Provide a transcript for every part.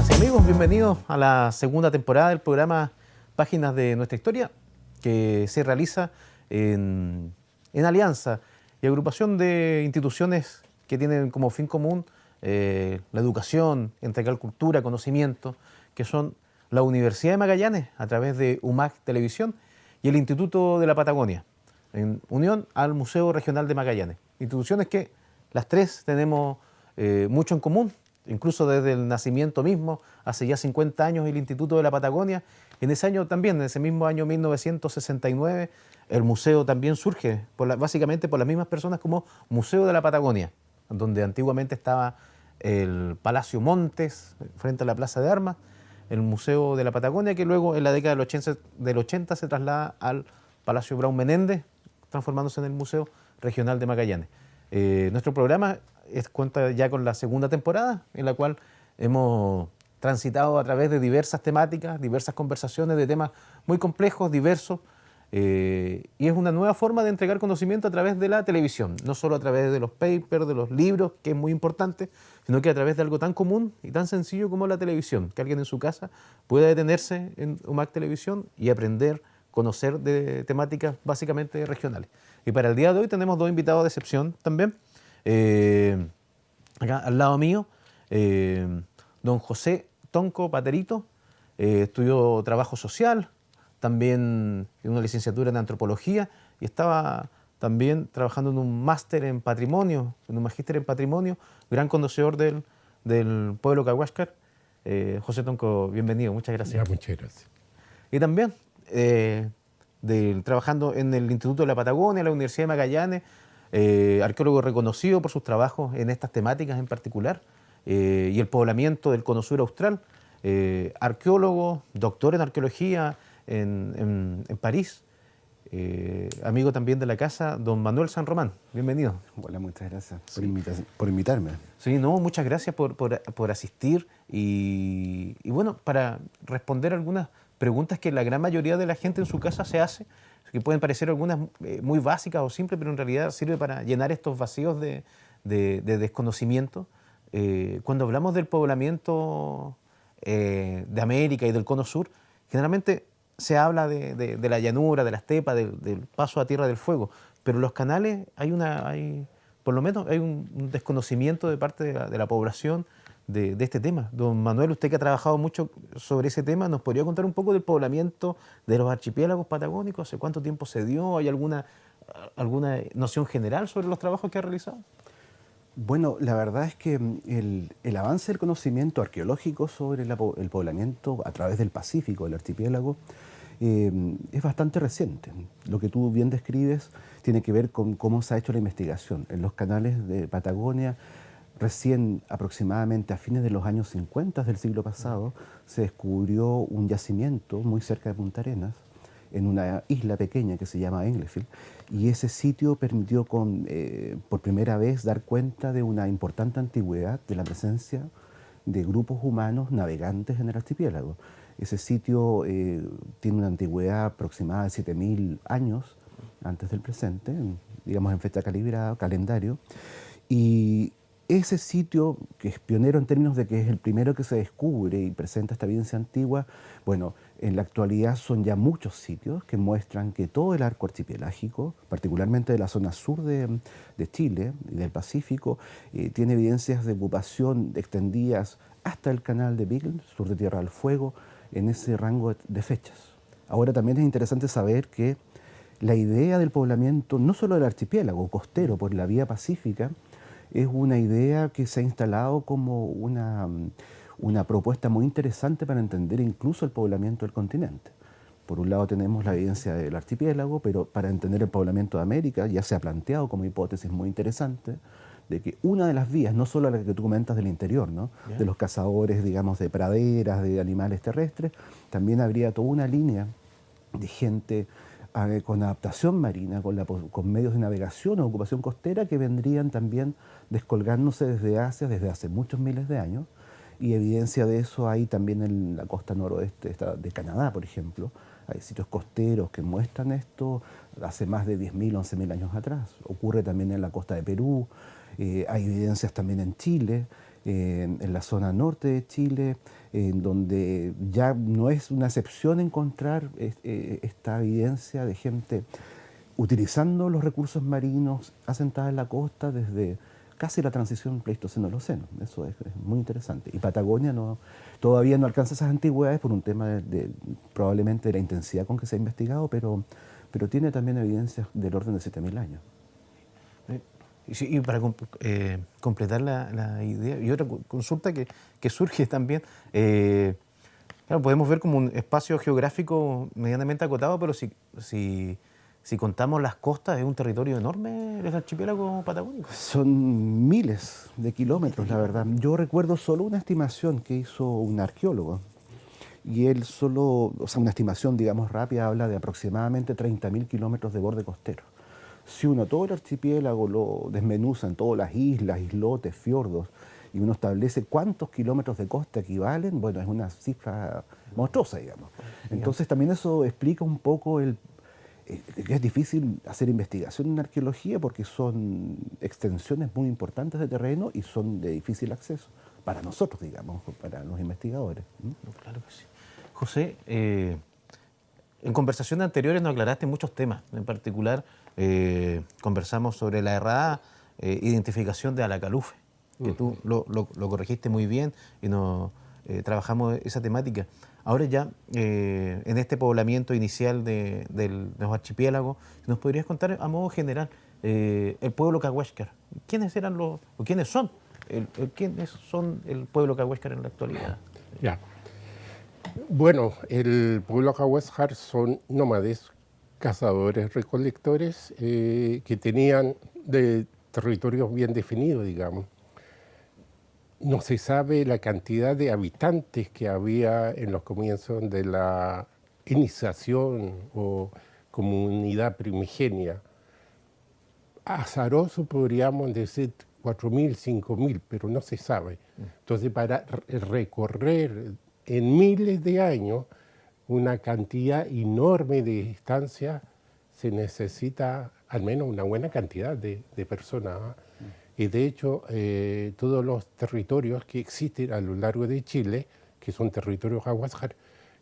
Amigas y amigos, bienvenidos a la segunda temporada del programa Páginas de Nuestra Historia, que se realiza en alianza y agrupación de instituciones que tienen como fin común la educación, entregar cultura, conocimiento, que son la Universidad de Magallanes a través de UMAG Televisión y el Instituto de la Patagonia, en unión al Museo Regional de Magallanes. Instituciones que las tres tenemos mucho en común, incluso desde el nacimiento mismo, hace ya 50 años, el Instituto de la Patagonia. En ese año también, en ese mismo año 1969, el museo también surge, básicamente por las mismas personas, como Museo de la Patagonia, donde antiguamente estaba el Palacio Montes, frente a la Plaza de Armas, el Museo de la Patagonia, que luego en la década del 80 se traslada al Palacio Braun Menéndez, transformándose en el Museo Regional de Magallanes. Nuestro programa cuenta ya con la segunda temporada, en la cual hemos transitado a través de diversas temáticas, diversas conversaciones de temas muy complejos, diversos, y es una nueva forma de entregar conocimiento a través de la televisión, no solo a través de los papers, de los libros, que es muy importante, sino que a través de algo tan común y tan sencillo como la televisión, que alguien en su casa pueda detenerse en UMAG Televisión y aprender, conocer de temáticas básicamente regionales. Y para el día de hoy tenemos dos invitados de excepción también. Acá al lado mío, don José Tonco Paterito, estudió trabajo social, también en una licenciatura en antropología y estaba también trabajando en un máster en patrimonio, en un magíster en patrimonio, gran conocedor del pueblo Cahuáscar. José Tonco, bienvenido, muchas gracias. Ya, muchas gracias. Y también trabajando en el Instituto de la Patagonia, la Universidad de Magallanes, arqueólogo reconocido por sus trabajos en estas temáticas en particular, y el poblamiento del Cono Sur austral, arqueólogo, doctor en arqueología en París, amigo también de la casa, don Manuel San Román. Bienvenido. Hola, muchas gracias por invitarme. Sí, no, muchas gracias por asistir y bueno, para responder algunas preguntas que la gran mayoría de la gente en su casa se hace, que pueden parecer algunas muy básicas o simples, pero en realidad sirve para llenar estos vacíos de desconocimiento. Cuando hablamos del poblamiento de América y del Cono Sur, generalmente se habla de la llanura, de la estepa, del paso a Tierra del Fuego, pero los canales por lo menos hay un desconocimiento de parte de la población de este tema. Don Manuel, usted que ha trabajado mucho sobre ese tema, ¿nos podría contar un poco del poblamiento de los archipiélagos patagónicos? ¿Hace cuánto tiempo se dio? ¿Hay alguna noción general sobre los trabajos que ha realizado? Bueno, la verdad es que el avance del conocimiento arqueológico sobre el poblamiento a través del Pacífico, del archipiélago, es bastante reciente. Lo que tú bien describes tiene que ver con cómo se ha hecho la investigación. En los canales de Patagonia, recién aproximadamente a fines de los años 50 del siglo pasado, se descubrió un yacimiento muy cerca de Punta Arenas, en una isla pequeña que se llama Englefield, y ese sitio permitió por primera vez dar cuenta de una importante antigüedad de la presencia de grupos humanos navegantes en el archipiélago. Ese sitio tiene una antigüedad aproximada de 7.000 años antes del presente, digamos en fecha calibrada, calendario, y ese sitio, que es pionero en términos de que es el primero que se descubre y presenta esta evidencia antigua, bueno, en la actualidad son ya muchos sitios que muestran que todo el arco archipelágico, particularmente de la zona sur de Chile y del Pacífico, tiene evidencias de ocupación extendidas hasta el canal de Beagle, sur de Tierra del Fuego, en ese rango de fechas. Ahora también es interesante saber que la idea del poblamiento, no solo del archipiélago costero por la vía pacífica, es una idea que se ha instalado como una propuesta muy interesante para entender incluso el poblamiento del continente. Por un lado tenemos la evidencia del archipiélago, pero para entender el poblamiento de América ya se ha planteado como hipótesis muy interesante de que una de las vías, no solo la que tú comentas del interior, ¿no? Yeah. De los cazadores, digamos, de praderas, de animales terrestres, también habría toda una línea de gente con adaptación marina, con medios de navegación o ocupación costera que vendrían también descolgándose desde Asia desde hace muchos miles de años, y evidencia de eso hay también en la costa noroeste de Canadá, por ejemplo. Hay sitios costeros que muestran esto hace más de 10.000, 11.000 años atrás. Ocurre también en la costa de Perú, hay evidencias también en Chile, en la zona norte de Chile, en donde ya no es una excepción encontrar esta evidencia de gente utilizando los recursos marinos asentada en la costa desde casi la transición Pleistoceno-Holoceno. Eso es muy interesante. Y Patagonia todavía no alcanza esas antigüedades por un tema probablemente de la intensidad con que se ha investigado, pero tiene también evidencias del orden de 7.000 años. Y para completar la idea, y otra consulta que surge también, claro, podemos ver como un espacio geográfico medianamente acotado, pero si contamos las costas, es un territorio enorme el archipiélago patagónico. Son miles de kilómetros, la verdad. Yo recuerdo solo una estimación que hizo un arqueólogo, y él solo, o sea, una estimación, digamos, rápida, habla de aproximadamente 30.000 kilómetros de borde costero. Si uno todo el archipiélago lo desmenuza en todas las islas, islotes, fiordos, y uno establece cuántos kilómetros de costa equivalen, bueno, es una cifra monstruosa, digamos. Entonces también eso explica un poco es difícil hacer investigación en arqueología porque son extensiones muy importantes de terreno y son de difícil acceso para nosotros, digamos, para los investigadores. Claro que sí. José, en conversaciones anteriores nos aclaraste muchos temas. En particular, conversamos sobre la errada identificación de Alacalufe, que tú lo corregiste muy bien y trabajamos esa temática. Ahora ya, en este poblamiento inicial de los archipiélagos, ¿nos podrías contar a modo general el pueblo cahuéscar? ¿Quiénes eran o quiénes son? ¿Quiénes son el pueblo cahuéscar en la actualidad? Ya. Bueno, el pueblo cahuéscar son nómades, cazadores, recolectores, que tenían de territorios bien definidos, digamos. No se sabe la cantidad de habitantes que había en los comienzos de la iniciación o comunidad primigenia. Azaroso podríamos decir 4.000, 5.000, pero no se sabe. Entonces, para recorrer en miles de años una cantidad enorme de distancia, se necesita al menos una buena cantidad de personas. Y de hecho, todos los territorios que existen a lo largo de Chile, que son territorios cahuéscar,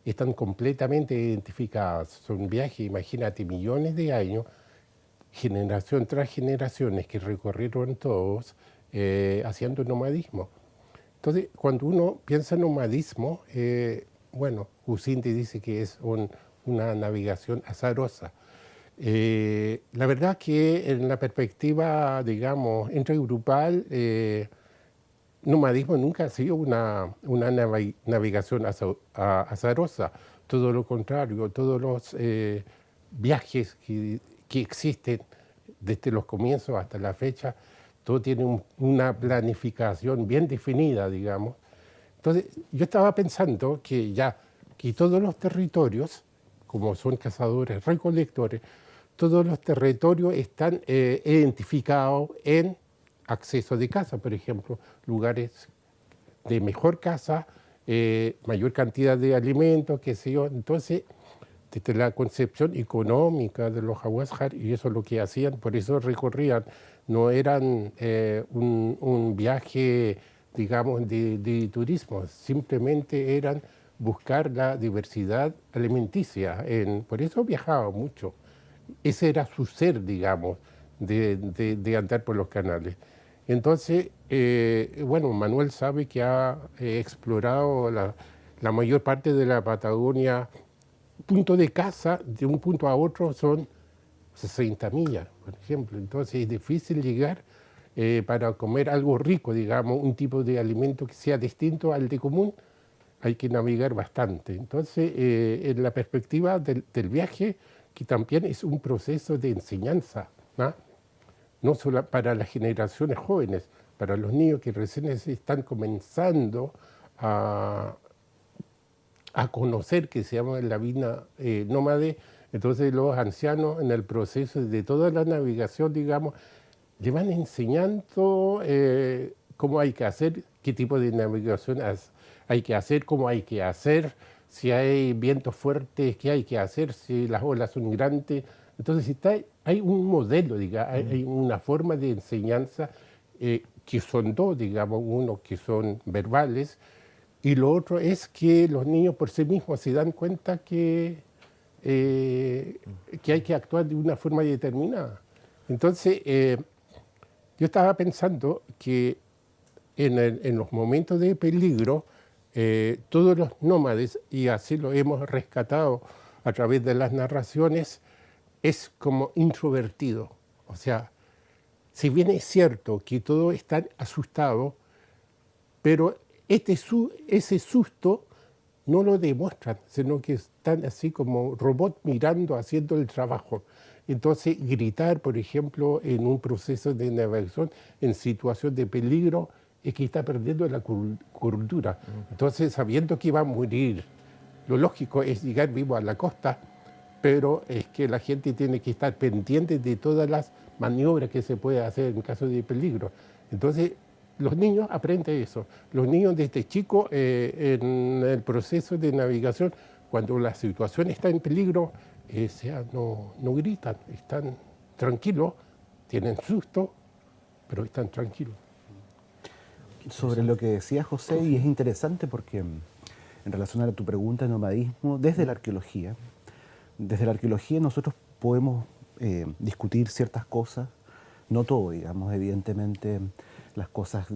están completamente identificados. Son viajes, imagínate, millones de años, generación tras generaciones que recorrieron todos haciendo nomadismo. Entonces, cuando uno piensa en nomadismo, bueno, Gusinde dice que es una navegación azarosa. La verdad que en la perspectiva, digamos, intergrupal, nomadismo nunca ha sido una navegación azarosa. Todo lo contrario, todos los viajes que existen desde los comienzos hasta la fecha, todo tiene una planificación bien definida, digamos. Entonces, yo estaba pensando que todos los territorios, como son cazadores, recolectores, todos los territorios están identificados en acceso de casa, por ejemplo, lugares de mejor casa, mayor cantidad de alimentos, qué sé yo. Entonces, desde la concepción económica de los cahuéscar, y eso es lo que hacían, por eso recorrían, no eran un viaje, digamos, de turismo, simplemente eran buscar la diversidad alimenticia, por eso viajaban mucho. Ese era su ser, digamos, de andar por los canales. Entonces, bueno, Manuel sabe que ha explorado la mayor parte de la Patagonia. Punto de caza de un punto a otro son 60 millas, por ejemplo. Entonces es difícil llegar para comer algo rico, digamos, un tipo de alimento que sea distinto al de común, hay que navegar bastante. Entonces, en la perspectiva del viaje, que también es un proceso de enseñanza, no solo para las generaciones jóvenes, para los niños que recién están comenzando a conocer, que se llama la vida nómade. Entonces los ancianos en el proceso de toda la navegación, digamos, le van enseñando cómo hay que hacer, qué tipo de navegación hay que hacer, cómo hay que hacer, si hay vientos fuertes, qué hay que hacer, si las olas son grandes. Entonces hay un modelo, digamos, hay una forma de enseñanza que son dos, digamos, uno que son verbales, y lo otro es que los niños por sí mismos se dan cuenta que hay que actuar de una forma determinada. Entonces, yo estaba pensando que en los momentos de peligro, todos los nómades, y así lo hemos rescatado a través de las narraciones, es como introvertido. O sea, si bien es cierto que todos están asustados, pero ese susto no lo demuestran, sino que están así como robots mirando, haciendo el trabajo. Entonces, gritar, por ejemplo, en un proceso de navegación, en situación de peligro, es que está perdiendo la cordura. Entonces, sabiendo que iba a morir, lo lógico es llegar vivo a la costa, pero es que la gente tiene que estar pendiente de todas las maniobras que se puede hacer en caso de peligro. Entonces, los niños aprenden eso. Los niños desde chicos, en el proceso de navegación, cuando la situación está en peligro, no gritan, están tranquilos, tienen susto, pero están tranquilos. Sobre lo que decía José, y es interesante porque en relación a tu pregunta de nomadismo, desde la arqueología nosotros podemos discutir ciertas cosas, no todo, digamos, evidentemente las cosas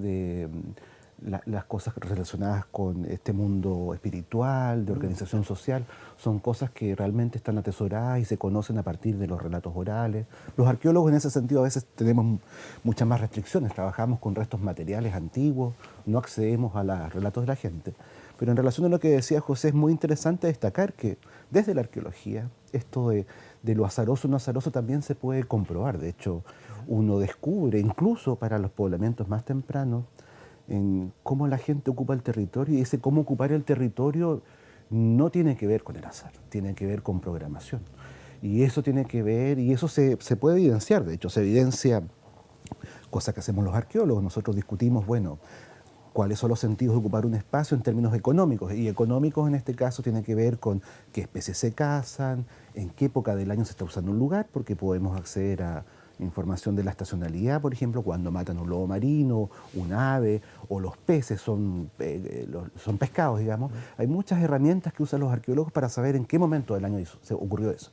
relacionadas con este mundo espiritual, de organización social, son cosas que realmente están atesoradas y se conocen a partir de los relatos orales. Los arqueólogos en ese sentido a veces tenemos muchas más restricciones, trabajamos con restos materiales antiguos, no accedemos a los relatos de la gente. Pero en relación a lo que decía José, es muy interesante destacar que desde la arqueología, esto de lo azaroso o no azaroso también se puede comprobar. De hecho, uno descubre, incluso para los poblamientos más tempranos, en cómo la gente ocupa el territorio, y ese cómo ocupar el territorio no tiene que ver con el azar, tiene que ver con programación. Y eso tiene que ver, y eso se puede evidenciar, de hecho se evidencia, cosa que hacemos los arqueólogos, nosotros discutimos, bueno, cuáles son los sentidos de ocupar un espacio en términos económicos, y económicos en este caso tiene que ver con qué especies se cazan, en qué época del año se está usando un lugar, porque podemos acceder a información de la estacionalidad, por ejemplo, cuando matan un lobo marino, un ave, o los peces son pescados, digamos. Hay muchas herramientas que usan los arqueólogos para saber en qué momento del año se ocurrió eso.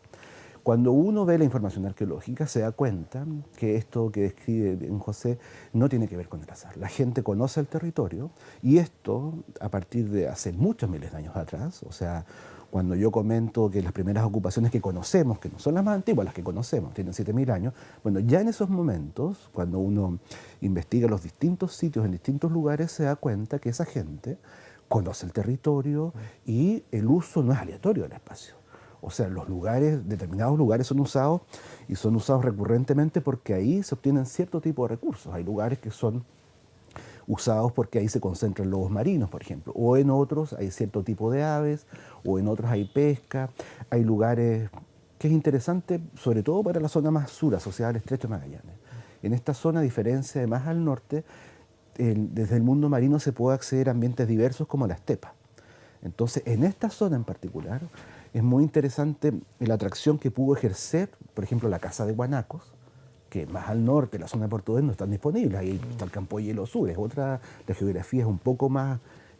Cuando uno ve la información arqueológica se da cuenta que esto que describe bien José no tiene que ver con el azar. La gente conoce el territorio y esto a partir de hace muchos miles de años atrás, o sea, cuando yo comento que las primeras ocupaciones que conocemos, que no son las más antiguas, las que conocemos, tienen 7.000 años, bueno, ya en esos momentos, cuando uno investiga los distintos sitios en distintos lugares, se da cuenta que esa gente conoce el territorio y el uso no es aleatorio del espacio. O sea, determinados lugares son usados y son usados recurrentemente porque ahí se obtienen cierto tipo de recursos. Hay lugares que son usados porque ahí se concentran lobos marinos, por ejemplo, o en otros hay cierto tipo de aves, o en otros hay pesca. Hay lugares que es interesante, sobre todo para la zona más sur, asociada al Estrecho de Magallanes. En esta zona, a diferencia de más al norte, desde el mundo marino se puede acceder a ambientes diversos como la estepa. Entonces, en esta zona en particular, es muy interesante la atracción que pudo ejercer, por ejemplo, la caza de guanacos, que más al norte, la zona de Portugués, no están disponibles. Ahí está el Campo de Hielo Sur, la geografía es un poco más,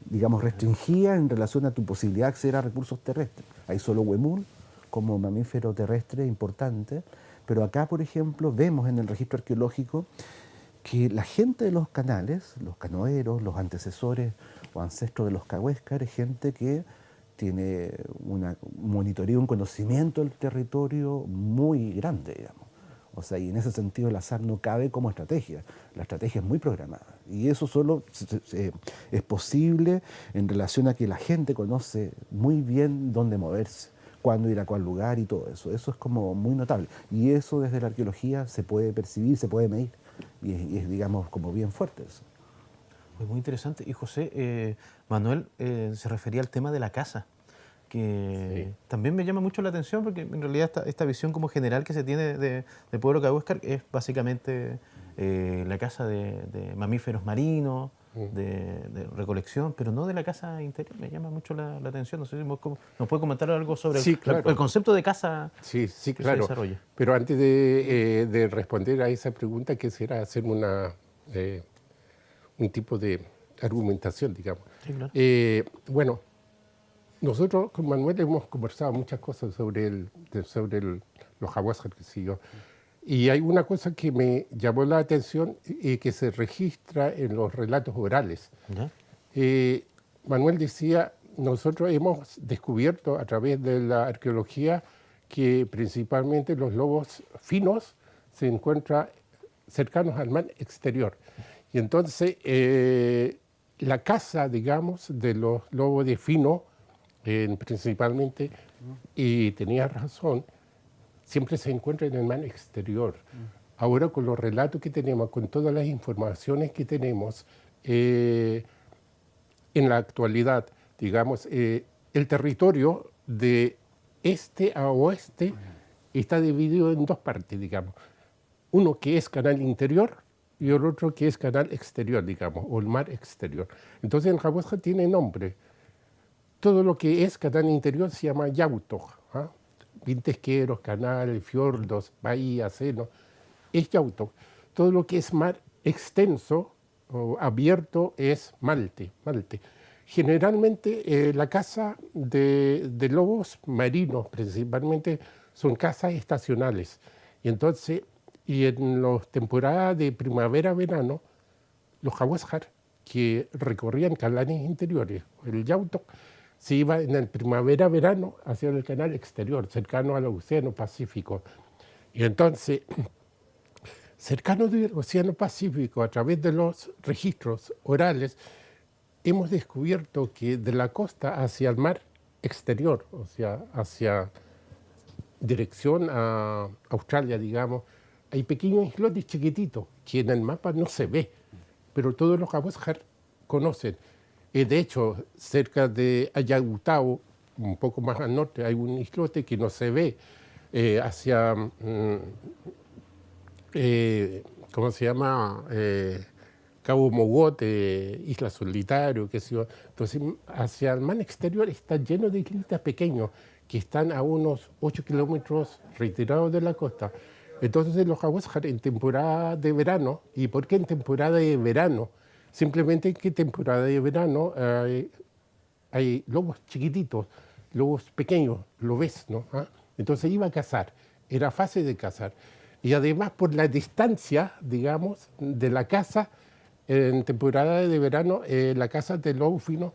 digamos, restringida en relación a tu posibilidad de acceder a recursos terrestres. Hay solo huemul como mamífero terrestre importante, pero acá, por ejemplo, vemos en el registro arqueológico que la gente de los canales, los canoeros, los antecesores o ancestros de los cahuéscar, es gente que tiene un monitoreo, un conocimiento del territorio muy grande, digamos. O sea, y en ese sentido el azar no cabe como estrategia. La estrategia es muy programada. Y eso solo es posible en relación a que la gente conoce muy bien dónde moverse, cuándo ir a cuál lugar y todo eso. Eso es como muy notable. Y eso desde la arqueología se puede percibir, se puede medir. Y es digamos, como bien fuerte eso. Muy interesante. Y José, Manuel se refería al tema de la caza, que sí, también me llama mucho la atención porque en realidad esta visión como general que se tiene de pueblo cahuéscar es básicamente la caza de mamíferos marinos, de recolección, pero no de la caza interior. Me llama mucho la atención. No sé si nos puede comentar algo sobre sí, claro, el concepto de caza sí, que claro, se desarrolla. Pero antes de responder a esa pregunta, quisiera hacer una un tipo de argumentación, digamos. Sí, claro. Bueno, nosotros con Manuel hemos conversado muchas cosas sobre los jaguares que siguió. Y hay una cosa que me llamó la atención y que se registra en los relatos orales. ¿Ya? Manuel decía, nosotros hemos descubierto a través de la arqueología que principalmente los lobos finos se encuentran cercanos al mar exterior. Y entonces la caza, digamos, de los lobos de fino, principalmente, y tenía razón, siempre se encuentra en el mar exterior. Ahora con los relatos que tenemos, con todas las informaciones que tenemos, en la actualidad, digamos, el territorio de este a oeste está dividido en dos partes, digamos. Uno que es canal interior y el otro que es canal exterior, digamos, o el mar exterior. Entonces el Jaguasca tiene nombre. Todo lo que es canal interior se llama Yauto. Pintesqueros, canales, fiordos, bahías, senos, es Yauto. Todo lo que es mar extenso o abierto es Malte. Generalmente la caza de lobos marinos principalmente son cazas estacionales. Y entonces, y en las temporadas de primavera-verano, los jaguares que recorrían canales interiores, el Yauto, se iba en el primavera-verano hacia el canal exterior, cercano al Océano Pacífico. Y entonces, cercano del Océano Pacífico, a través de los registros orales, hemos descubierto que de la costa hacia el mar exterior, o sea, hacia dirección a Australia, digamos, hay pequeños islotes chiquititos que en el mapa no se ve, pero todos los jaguares conocen. De hecho, cerca de Ayagutao, un poco más al norte, hay un islote que no se ve hacia, ¿cómo se llama? Cabo Mogote, Isla Solitario, qué sé yo. Entonces, hacia el mar exterior está lleno de islitas pequeños que están a unos 8 kilómetros retirados de la costa. Entonces, los jaguares en temporada de verano, ¿y por qué en temporada de verano? Simplemente que en temporada de verano hay lobos chiquititos, lobos pequeños, lo ves, ¿no? Entonces iba a cazar, era fácil de cazar. Y además por la distancia, digamos, de la caza, en temporada de verano, la caza de lobo fino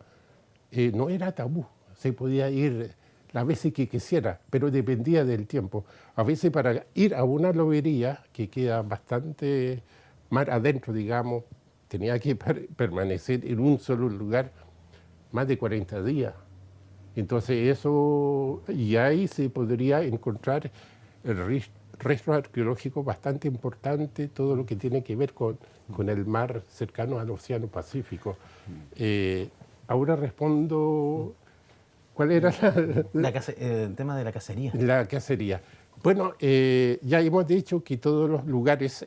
no era tabú, se podía ir las veces que quisiera, pero dependía del tiempo. A veces para ir a una lobería, que queda bastante mar adentro, digamos, tenía que permanecer en un solo lugar más de 40 días. Entonces eso, y ahí se podría encontrar el resto arqueológico bastante importante, todo lo que tiene que ver con el mar cercano al Océano Pacífico. Ahora respondo, ¿cuál era El tema de la cacería. la cacería? Bueno, ya hemos dicho que todos los lugares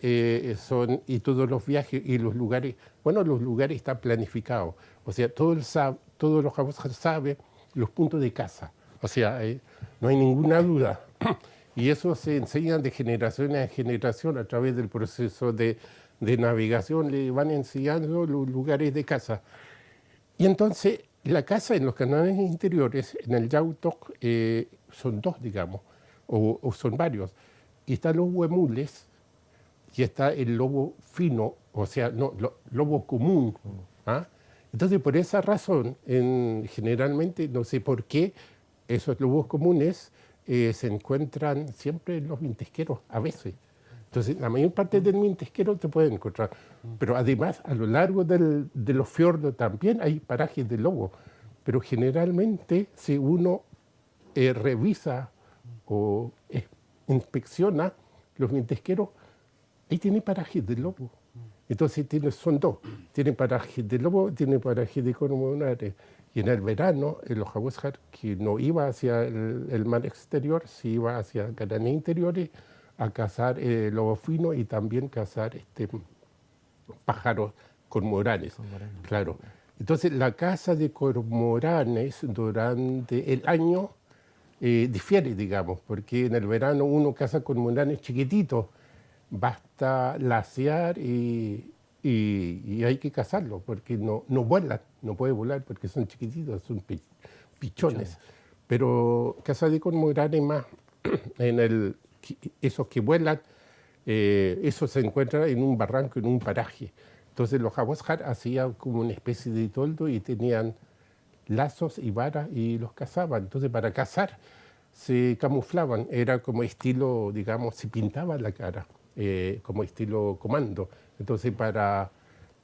son, y todos los viajes y los lugares, bueno, los lugares están planificados. O sea, todos los jaguares saben los puntos de caza. O sea, no hay ninguna duda. Y eso se enseña de generación en generación a través del proceso de navegación, le van enseñando los lugares de caza. Y entonces, la caza en los canales interiores, en el Yautoc, son dos, digamos, o son varios. Y están los huemules y está el lobo fino, o sea, no, lobo común. Entonces, por esa razón, generalmente, no sé por qué, esos lobos comunes se encuentran siempre en los mintesqueros, a veces. Entonces, la mayor parte del mintesquero te pueden encontrar. Pero además, a lo largo de los fiordos también hay parajes de lobo. Pero generalmente, si uno revisa o inspecciona los mintesqueros, ahí tiene parajes de lobo. Entonces son dos. Tiene parajes de lobo, tiene parajes de cormoranes. Y en el verano, los jaguares que no iba hacia el mar exterior, se iba hacia canales interiores a cazar lobo fino y también cazar pájaros cormoranes. Claro. Entonces, la caza de cormoranes durante el año difiere, digamos, porque en el verano uno caza cormoranes chiquititos, basta lacear y y hay que cazarlos porque no vuelan, no puede volar porque son chiquititos, son pichones. Pero caza de cormoranes más, esos que vuelan, eso se encuentra en un barranco, en un paraje. Entonces los Hawashar hacían como una especie de toldo y tenían lazos y varas y los cazaban. Entonces para cazar se camuflaban, era como estilo, digamos, se pintaba la cara, como estilo comando. Entonces para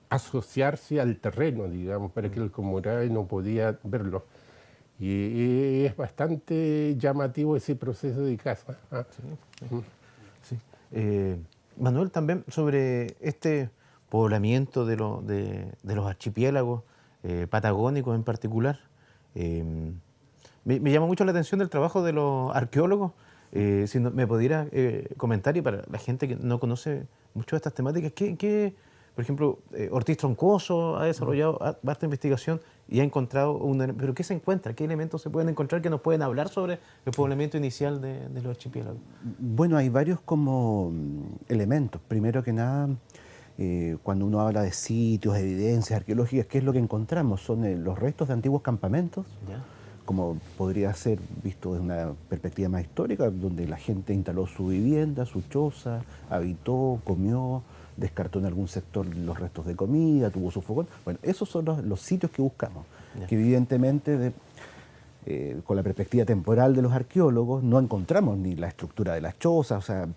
asociarse al terreno, digamos, para que el cormorán no podía verlo. Y es bastante llamativo ese proceso de caza. ¿Ah? Sí. Manuel, también sobre este poblamiento de los archipiélagos patagónicos en particular. Me llama mucho la atención el trabajo de los arqueólogos. Si me pudiera comentar, y para la gente que no conoce mucho de estas temáticas, por ejemplo, Ortiz Troncoso ha desarrollado vasta investigación y ha encontrado ¿pero qué se encuentra? ¿Qué elementos se pueden encontrar que nos pueden hablar sobre el poblamiento inicial de los archipiélagos? Bueno, hay varios como elementos. Primero que nada, cuando uno habla de sitios, evidencias arqueológicas, ¿qué es lo que encontramos? Son los restos de antiguos campamentos, ¿Ya? como podría ser visto desde una perspectiva más histórica, donde la gente instaló su vivienda, su choza, habitó, comió, descartó en algún sector los restos de comida, tuvo su fogón. Bueno, esos son los sitios que buscamos, Ya. que evidentemente con la perspectiva temporal de los arqueólogos no encontramos ni la estructura de las chozas, o sea,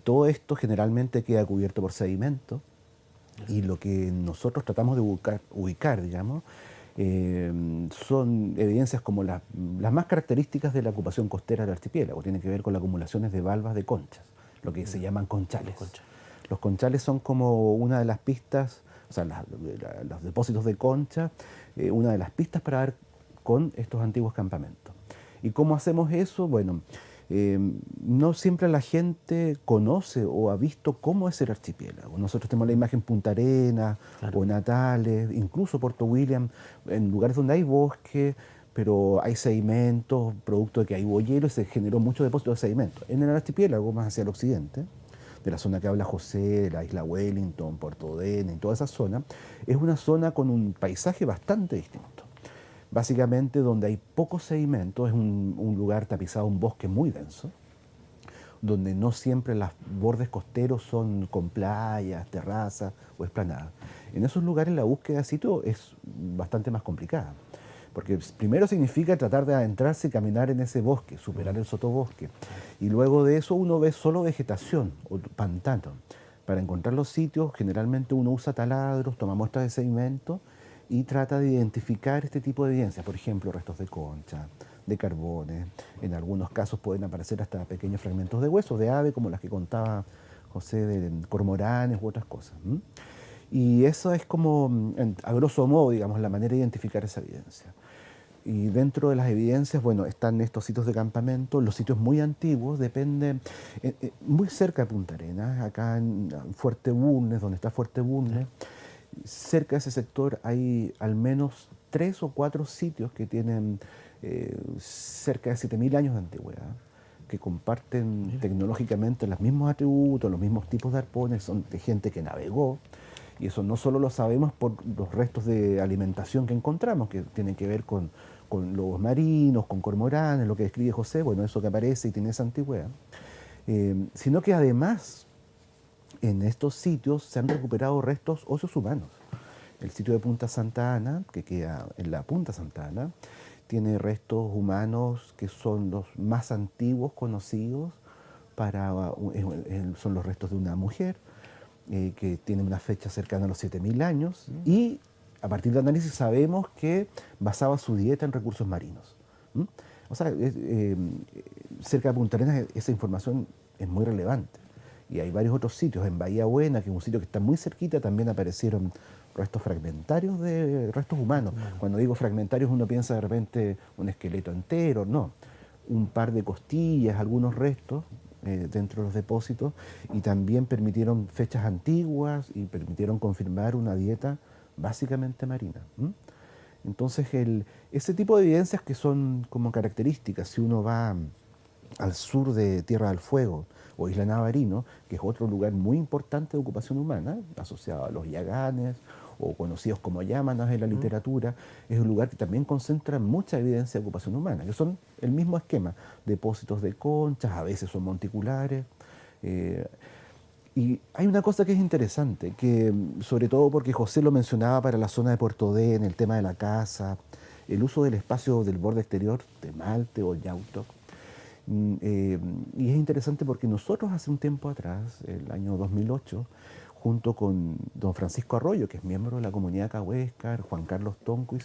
todo esto generalmente queda cubierto por sedimento y lo que nosotros tratamos de ubicar, digamos, son evidencias como las más características de la ocupación costera del archipiélago. Tiene que ver con las acumulaciones de valvas de conchas, lo que se llaman conchales. Los conchales son como una de las pistas, o sea, los depósitos de concha, una de las pistas para ver con estos antiguos campamentos. ¿Y cómo hacemos eso? Bueno, no siempre la gente conoce o ha visto cómo es el archipiélago. Nosotros tenemos la imagen Punta Arenas, claro, o Natales, incluso Puerto William, en lugares donde hay bosque, pero hay sedimentos, producto de que hay hubo hielo y se generó mucho depósito de sedimentos. En el archipiélago, más hacia el occidente, de la zona que habla José, de la isla Wellington, Puerto Ordene, y toda esa zona, es una zona con un paisaje bastante distinto. Básicamente donde hay pocos sedimentos, es un lugar tapizado, un bosque muy denso, donde no siempre los bordes costeros son con playas, terrazas o esplanadas. En esos lugares la búsqueda de sitio es bastante más complicada, porque primero significa tratar de adentrarse y caminar en ese bosque, superar el sotobosque, y luego de eso uno ve solo vegetación o pantano. Para encontrar los sitios generalmente uno usa taladros, toma muestras de sedimento y trata de identificar este tipo de evidencias, por ejemplo, restos de concha, de carbones, en algunos casos pueden aparecer hasta pequeños fragmentos de huesos de ave, como las que contaba José, de cormoranes u otras cosas. Y eso es como, a grosso modo, digamos, la manera de identificar esa evidencia. Y dentro de las evidencias, bueno, están estos sitios de campamento, los sitios muy antiguos, dependen, muy cerca de Punta Arenas, acá en Fuerte Bulnes, donde está Fuerte Bulnes, cerca de ese sector hay al menos 3 o 4 sitios que tienen cerca de 7.000 años de antigüedad, que comparten tecnológicamente los mismos atributos, los mismos tipos de arpones, son de gente que navegó, y eso no solo lo sabemos por los restos de alimentación que encontramos, que tienen que ver con lobos marinos, con cormoranes, lo que describe José, bueno, eso que aparece y tiene esa antigüedad, sino que además en estos sitios se han recuperado restos óseos humanos. El sitio de Punta Santa Ana, que queda en la Punta Santa Ana, tiene restos humanos que son los más antiguos conocidos, son los restos de una mujer que tiene una fecha cercana a los 7.000 años y a partir de análisis sabemos que basaba su dieta en recursos marinos. O sea, cerca de Punta Arenas esa información es muy relevante. Y hay varios otros sitios, en Bahía Buena, que es un sitio que está muy cerquita, también aparecieron restos fragmentarios de restos humanos. Cuando digo fragmentarios uno piensa de repente un esqueleto entero, no. Un par de costillas, algunos restos dentro de los depósitos, y también permitieron fechas antiguas y permitieron confirmar una dieta básicamente marina. Entonces ese tipo de evidencias que son como características, si uno va al sur de Tierra del Fuego o Isla Navarino, que es otro lugar muy importante de ocupación humana, asociado a los yaganes o conocidos como yámanas en la literatura. Es un lugar que también concentra mucha evidencia de ocupación humana, que son el mismo esquema, depósitos de conchas, a veces son monticulares. Y hay una cosa que es interesante, que sobre todo porque José lo mencionaba para la zona de Puerto D, en el tema de la casa, el uso del espacio del borde exterior de Malte o Yautoc. Y es interesante porque nosotros hace un tiempo atrás, el año 2008, junto con don Francisco Arroyo, que es miembro de la comunidad Cahuéscar, Juan Carlos Tonco,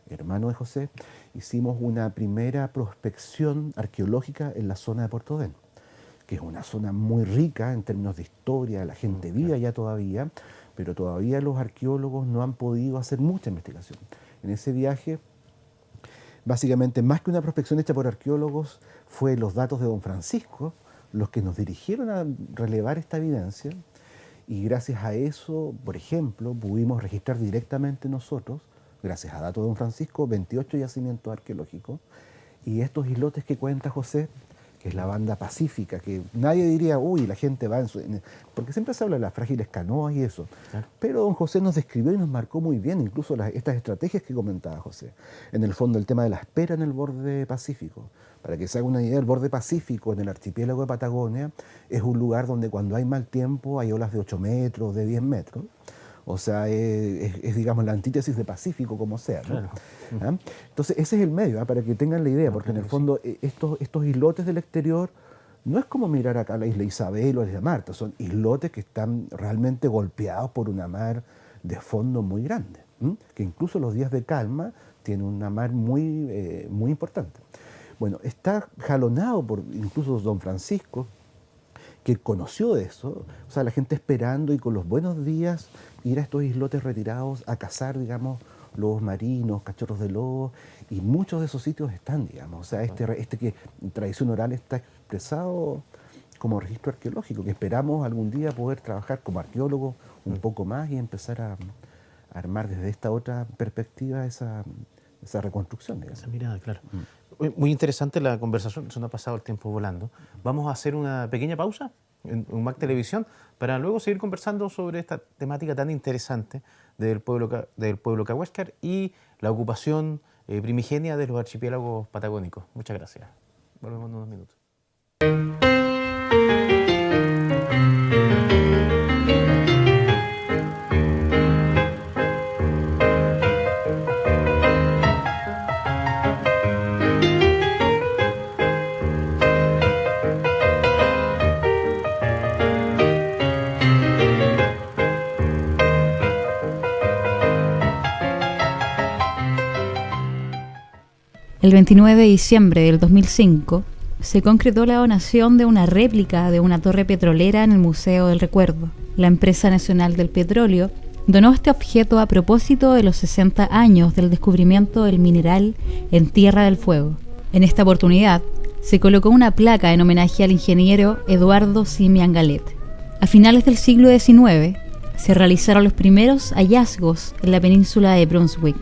hermano de José, hicimos una primera prospección arqueológica en la zona de Puerto Dén, que es una zona muy rica en términos de historia, la gente vive allá todavía, pero todavía los arqueólogos no han podido hacer mucha investigación. En ese viaje, básicamente, más que una prospección hecha por arqueólogos, fue los datos de don Francisco los que nos dirigieron a relevar esta evidencia, y gracias a eso, por ejemplo, pudimos registrar directamente nosotros, gracias a datos de don Francisco, 28 yacimientos arqueológicos, y estos islotes que cuenta José, que es la banda pacífica, que nadie diría, uy, la gente va porque siempre se habla de las frágiles canoas y eso. Claro. Pero don José nos describió y nos marcó muy bien, incluso estas estrategias que comentaba José. En el fondo, el tema de la espera en el borde pacífico. Para que se haga una idea, el borde pacífico en el archipiélago de Patagonia es un lugar donde cuando hay mal tiempo hay olas de 8 metros, de 10 metros. O sea, es digamos, la antítesis de Pacífico, como sea, ¿no? Claro. ¿Ah? Entonces, ese es el medio, para que tengan la idea, porque en el fondo estos islotes del exterior no es como mirar acá la isla Isabel o la isla Marta, son islotes que están realmente golpeados por una mar de fondo muy grande, que incluso los días de calma tiene una mar muy, muy importante. Bueno, está jalonado por incluso don Francisco, que conoció de eso, o sea, la gente esperando y con los buenos días ir a estos islotes retirados a cazar, digamos, lobos marinos, cachorros de lobo, y muchos de esos sitios están, digamos, o sea, este que en tradición oral está expresado como registro arqueológico, que esperamos algún día poder trabajar como arqueólogos un poco más y empezar a armar desde esta otra perspectiva esa reconstrucción, digamos. Esa mirada, claro. Muy interesante la conversación, se nos ha pasado el tiempo volando. Vamos a hacer una pequeña pausa en UMAC Televisión para luego seguir conversando sobre esta temática tan interesante del pueblo Cahuéscar y la ocupación primigenia de los archipiélagos patagónicos. Muchas gracias. Volvemos en unos minutos. El 29 de diciembre del 2005 se concretó la donación de una réplica de una torre petrolera en el Museo del Recuerdo. La Empresa Nacional del Petróleo donó este objeto a propósito de los 60 años del descubrimiento del mineral en Tierra del Fuego. En esta oportunidad se colocó una placa en homenaje al ingeniero Eduardo Simian Galet. A finales del siglo XIX se realizaron los primeros hallazgos en la península de Brunswick.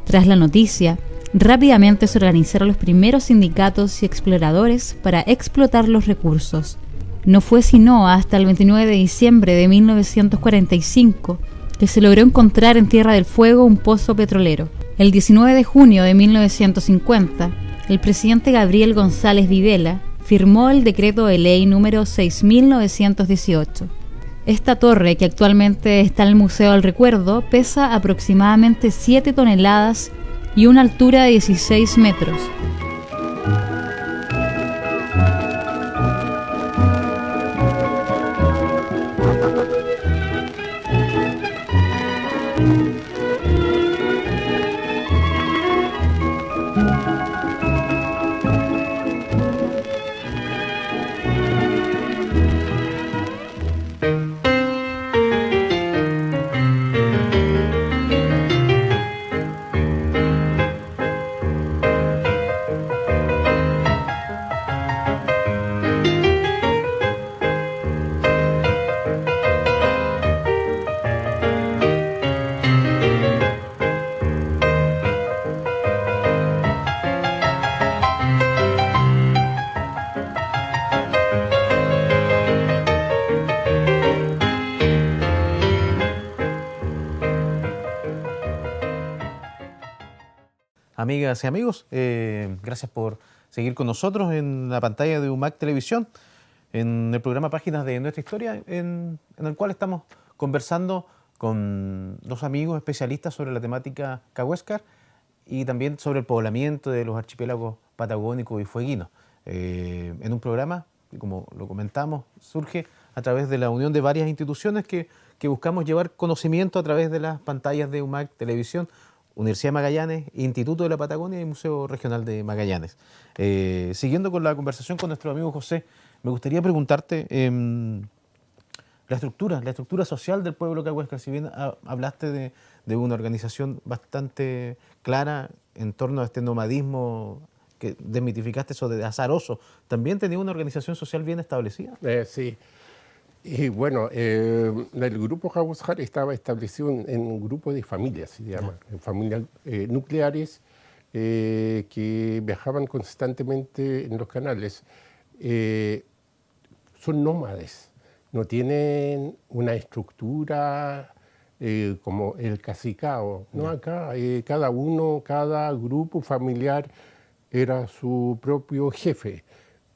Tras la noticia, rápidamente se organizaron los primeros sindicatos y exploradores para explotar los recursos. No fue sino hasta el 29 de diciembre de 1945 que se logró encontrar en Tierra del Fuego un pozo petrolero. El 19 de junio de 1950, el presidente Gabriel González Videla firmó el decreto de ley número 6918. Esta torre, que actualmente está en el Museo del Recuerdo, pesa aproximadamente 7 toneladas y una altura de 16 metros. amigas y amigos, gracias por seguir con nosotros en la pantalla de UMAC Televisión, en el programa Páginas de Nuestra Historia, en el cual estamos conversando con dos amigos especialistas sobre la temática cahuéscar y también sobre el poblamiento de los archipiélagos patagónicos y fueguinos. En un programa que, como lo comentamos, surge a través de la unión de varias instituciones que buscamos llevar conocimiento a través de las pantallas de UMAC Televisión, Universidad de Magallanes, Instituto de la Patagonia y Museo Regional de Magallanes. Siguiendo con la conversación con nuestro amigo José, me gustaría preguntarte la estructura social del pueblo cahuéscar. Si bien hablaste de una organización bastante clara en torno a este nomadismo, que desmitificaste eso de azaroso, ¿también tenía una organización social bien establecida? Sí. Y bueno, el grupo cahuéscar estaba establecido en un grupo de familias, se llama, familias nucleares que viajaban constantemente en los canales. Son nómades, no tienen una estructura como el cacicao, ¿no? Acá cada grupo familiar era su propio jefe.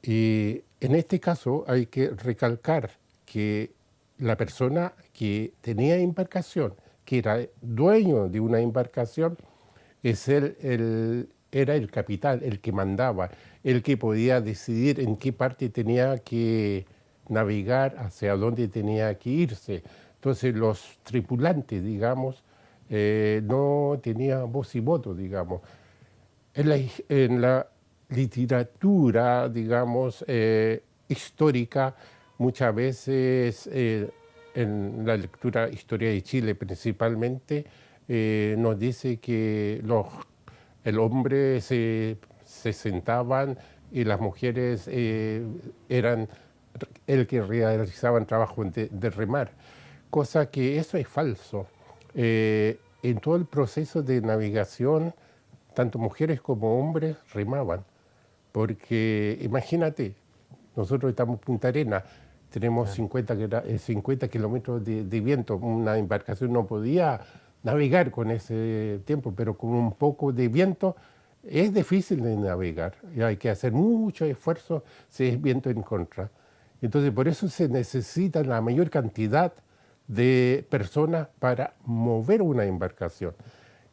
Y en este caso hay que recalcar que la persona que tenía embarcación, que era dueño de una embarcación, era el capitán, el que mandaba, el que podía decidir en qué parte tenía que navegar, hacia dónde tenía que irse. Entonces los tripulantes, digamos, no tenían voz y voto, digamos. En la literatura, digamos, histórica, muchas veces en la lectura Historia de Chile principalmente, nos dice que el hombre se sentaban y las mujeres eran el que realizaban trabajo de remar, cosa que eso es falso. En todo el proceso de navegación, tanto mujeres como hombres remaban, porque imagínate, nosotros estamos en Punta Arenas, tenemos 50 kilómetros de viento, una embarcación no podía navegar con ese tiempo, pero con un poco de viento es difícil de navegar, y hay que hacer mucho esfuerzo si es viento en contra. Entonces, por eso se necesita la mayor cantidad de personas para mover una embarcación.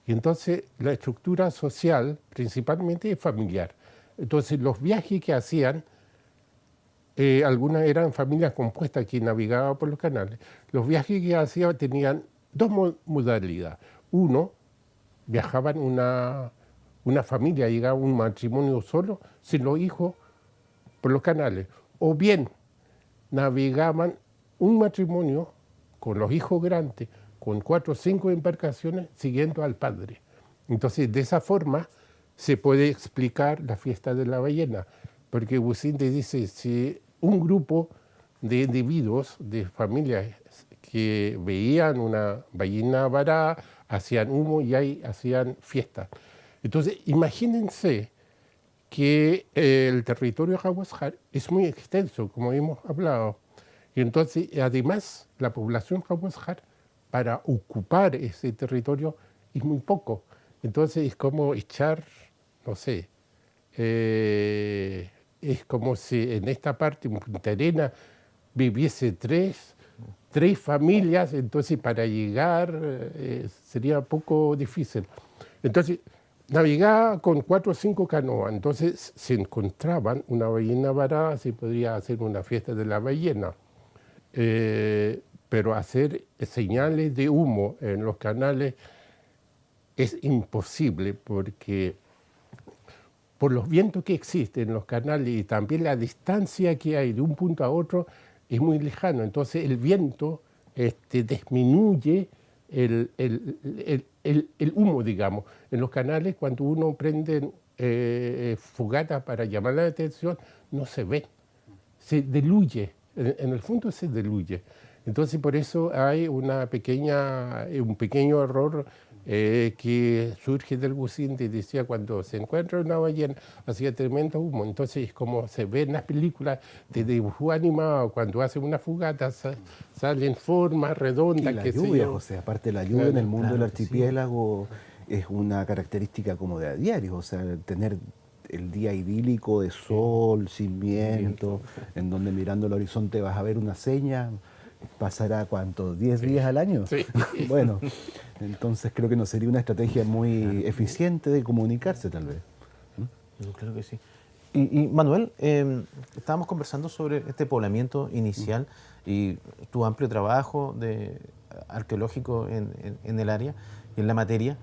Y entonces, la estructura social principalmente es familiar. Entonces, los viajes que hacían, algunas eran familias compuestas que navegaban por los canales. Los viajes que hacían tenían dos modalidades. Uno, viajaban una familia, llegaba un matrimonio solo, sin los hijos, por los canales. O bien, navegaban un matrimonio con los hijos grandes, con 4 o 5 embarcaciones, siguiendo al padre. Entonces, de esa forma se puede explicar la fiesta de la ballena, porque Businde dice, si un grupo de individuos, de familias que veían una ballena varada, hacían humo y ahí hacían fiesta. Entonces, imagínense que el territorio cahuéscar es muy extenso, como hemos hablado. Y entonces, además, la población cahuéscar, para ocupar ese territorio, es muy poco. Entonces, es como echar, no sé, es como si en esta parte, en Punta Arenas, viviese tres familias, entonces para llegar sería poco difícil. Entonces, navegaba con 4 o 5 canoas, entonces se encontraban una ballena varada, se podría hacer una fiesta de la ballena, pero hacer señales de humo en los canales es imposible, porque por los vientos que existen en los canales y también la distancia que hay de un punto a otro es muy lejano. Entonces el viento disminuye el humo, digamos. En los canales, cuando uno prende fogatas para llamar la atención, no se ve, se diluye, en el fondo se diluye. Entonces por eso hay un pequeño error que surge del Businde, decía cuando se encuentra una ballena hacía tremendo humo. Entonces, como se ve en las películas de dibujo animado, cuando hacen una fogata salen formas redondas. Y la lluvia, José, aparte de la lluvia en el mundo del archipiélago, es una característica como de a diario, o sea, tener el día idílico de sol, sin viento, en donde mirando el horizonte vas a ver una seña, pasará ¿cuánto? ¿10 días al año? Sí. Bueno, entonces creo que no sería una estrategia muy eficiente de comunicarse tal vez. Yo creo que sí. Y Manuel, estábamos conversando sobre este poblamiento inicial y tu amplio trabajo arqueológico en el área y en la materia.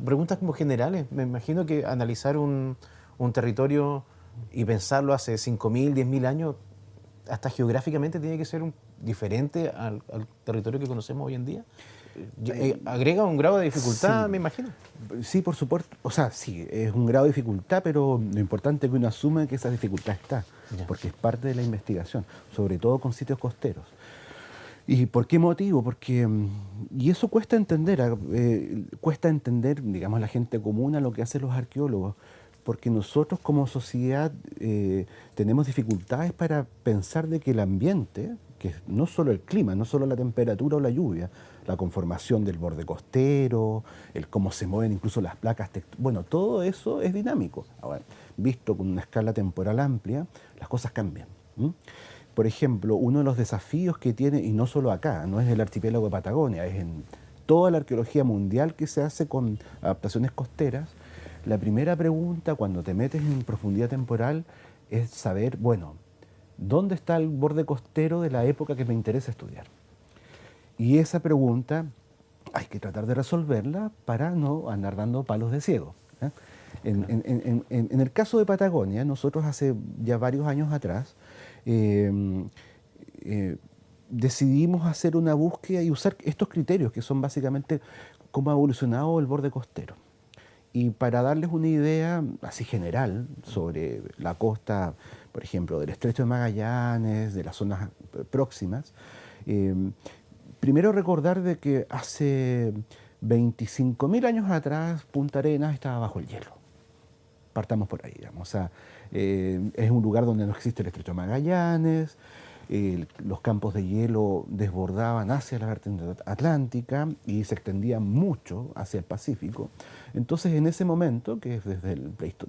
Preguntas como generales. Me imagino que analizar un territorio y pensarlo hace 5.000, 10.000 años, hasta geográficamente tiene que ser diferente al territorio que conocemos hoy en día. Agrega un grado de dificultad, Sí. me imagino. Sí, por supuesto. O sea, sí, es un grado de dificultad, pero lo importante es que uno asume que esa dificultad está, Ya. porque es parte de la investigación, sobre todo con sitios costeros. ¿Y por qué motivo? Porque, y eso cuesta entender, digamos, a la gente común a lo que hacen los arqueólogos, porque nosotros como sociedad tenemos dificultades para pensar de que el ambiente, que no solo el clima, no solo la temperatura o la lluvia, la conformación del borde costero, el cómo se mueven incluso las placas, bueno, todo eso es dinámico. Ahora, visto con una escala temporal amplia, las cosas cambian. Por ejemplo, uno de los desafíos que tiene, y no solo acá, no es el archipiélago de Patagonia, es en toda la arqueología mundial que se hace con adaptaciones costeras, la primera pregunta cuando te metes en profundidad temporal es saber, bueno, ¿dónde está el borde costero de la época que me interesa estudiar? Y esa pregunta hay que tratar de resolverla para no andar dando palos de ciego. En el caso de Patagonia, nosotros hace ya varios años atrás decidimos hacer una búsqueda y usar estos criterios que son básicamente cómo ha evolucionado el borde costero. Y para darles una idea así general sobre la costa, por ejemplo, del Estrecho de Magallanes, de las zonas próximas, primero recordar de que hace 25.000 años atrás Punta Arenas estaba bajo el hielo. Partamos por ahí, digamos. O sea, es un lugar donde no existe el Estrecho de Magallanes, los campos de hielo desbordaban hacia la vertiente atlántica y se extendían mucho hacia el Pacífico. Entonces, en ese momento, que es desde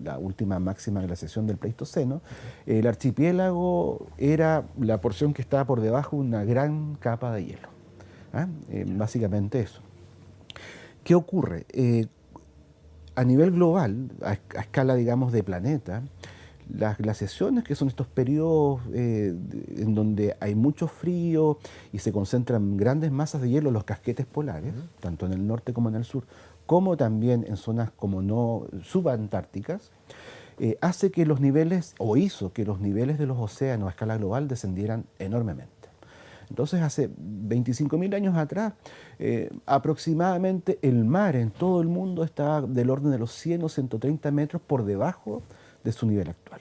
la última máxima glaciación del Pleistoceno, el archipiélago era la porción que estaba por debajo de una gran capa de hielo. Básicamente eso. ¿Qué ocurre? A nivel global, a escala, digamos, de planeta, las glaciaciones, que son estos periodos en donde hay mucho frío y se concentran grandes masas de hielo, los casquetes polares, tanto en el norte como en el sur, como también en zonas como no subantárticas, hace que los niveles, o hizo que los niveles de los océanos a escala global descendieran enormemente. Entonces, hace 25.000 años atrás, aproximadamente el mar en todo el mundo estaba del orden de los 100 o 130 metros por debajo de su nivel actual.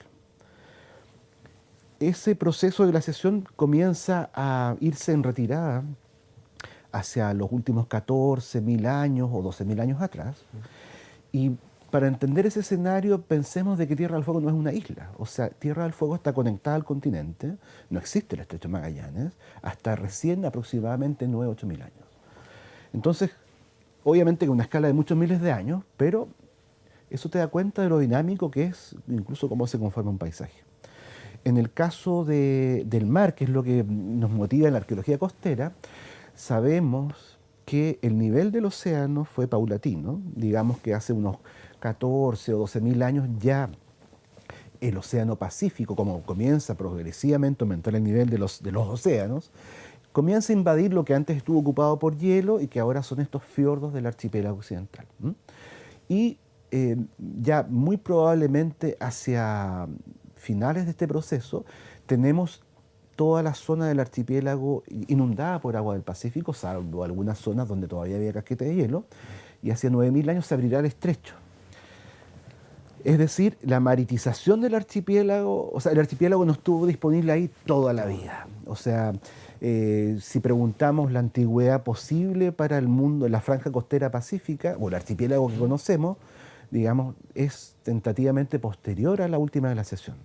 Ese proceso de glaciación comienza a irse en retirada hacia los últimos 14.000 años o 12.000 años atrás. Y para entender ese escenario, pensemos de que Tierra del Fuego no es una isla. O sea, Tierra del Fuego está conectada al continente, no existe el Estrecho de Magallanes, hasta recién aproximadamente 9.000 o 8.000 años. Entonces, obviamente con una escala de muchos miles de años, pero eso te da cuenta de lo dinámico que es, incluso cómo se conforma un paisaje. En el caso del mar, que es lo que nos motiva en la arqueología costera, sabemos que el nivel del océano fue paulatino. Digamos que hace unos 14 o 12.000 años ya el océano Pacífico, como comienza progresivamente a aumentar el nivel de los océanos, comienza a invadir lo que antes estuvo ocupado por hielo y que ahora son estos fiordos del archipiélago occidental. Y ya muy probablemente hacia finales de este proceso tenemos toda la zona del archipiélago inundada por agua del Pacífico, salvo algunas zonas donde todavía había casquete de hielo, y hacia 9.000 años se abrirá el estrecho. Es decir, la maritización del archipiélago, o sea, el archipiélago no estuvo disponible ahí toda la vida. O sea, si preguntamos la antigüedad posible para el mundo, la franja costera pacífica, o el archipiélago que conocemos, digamos, es tentativamente posterior a la última glaciación.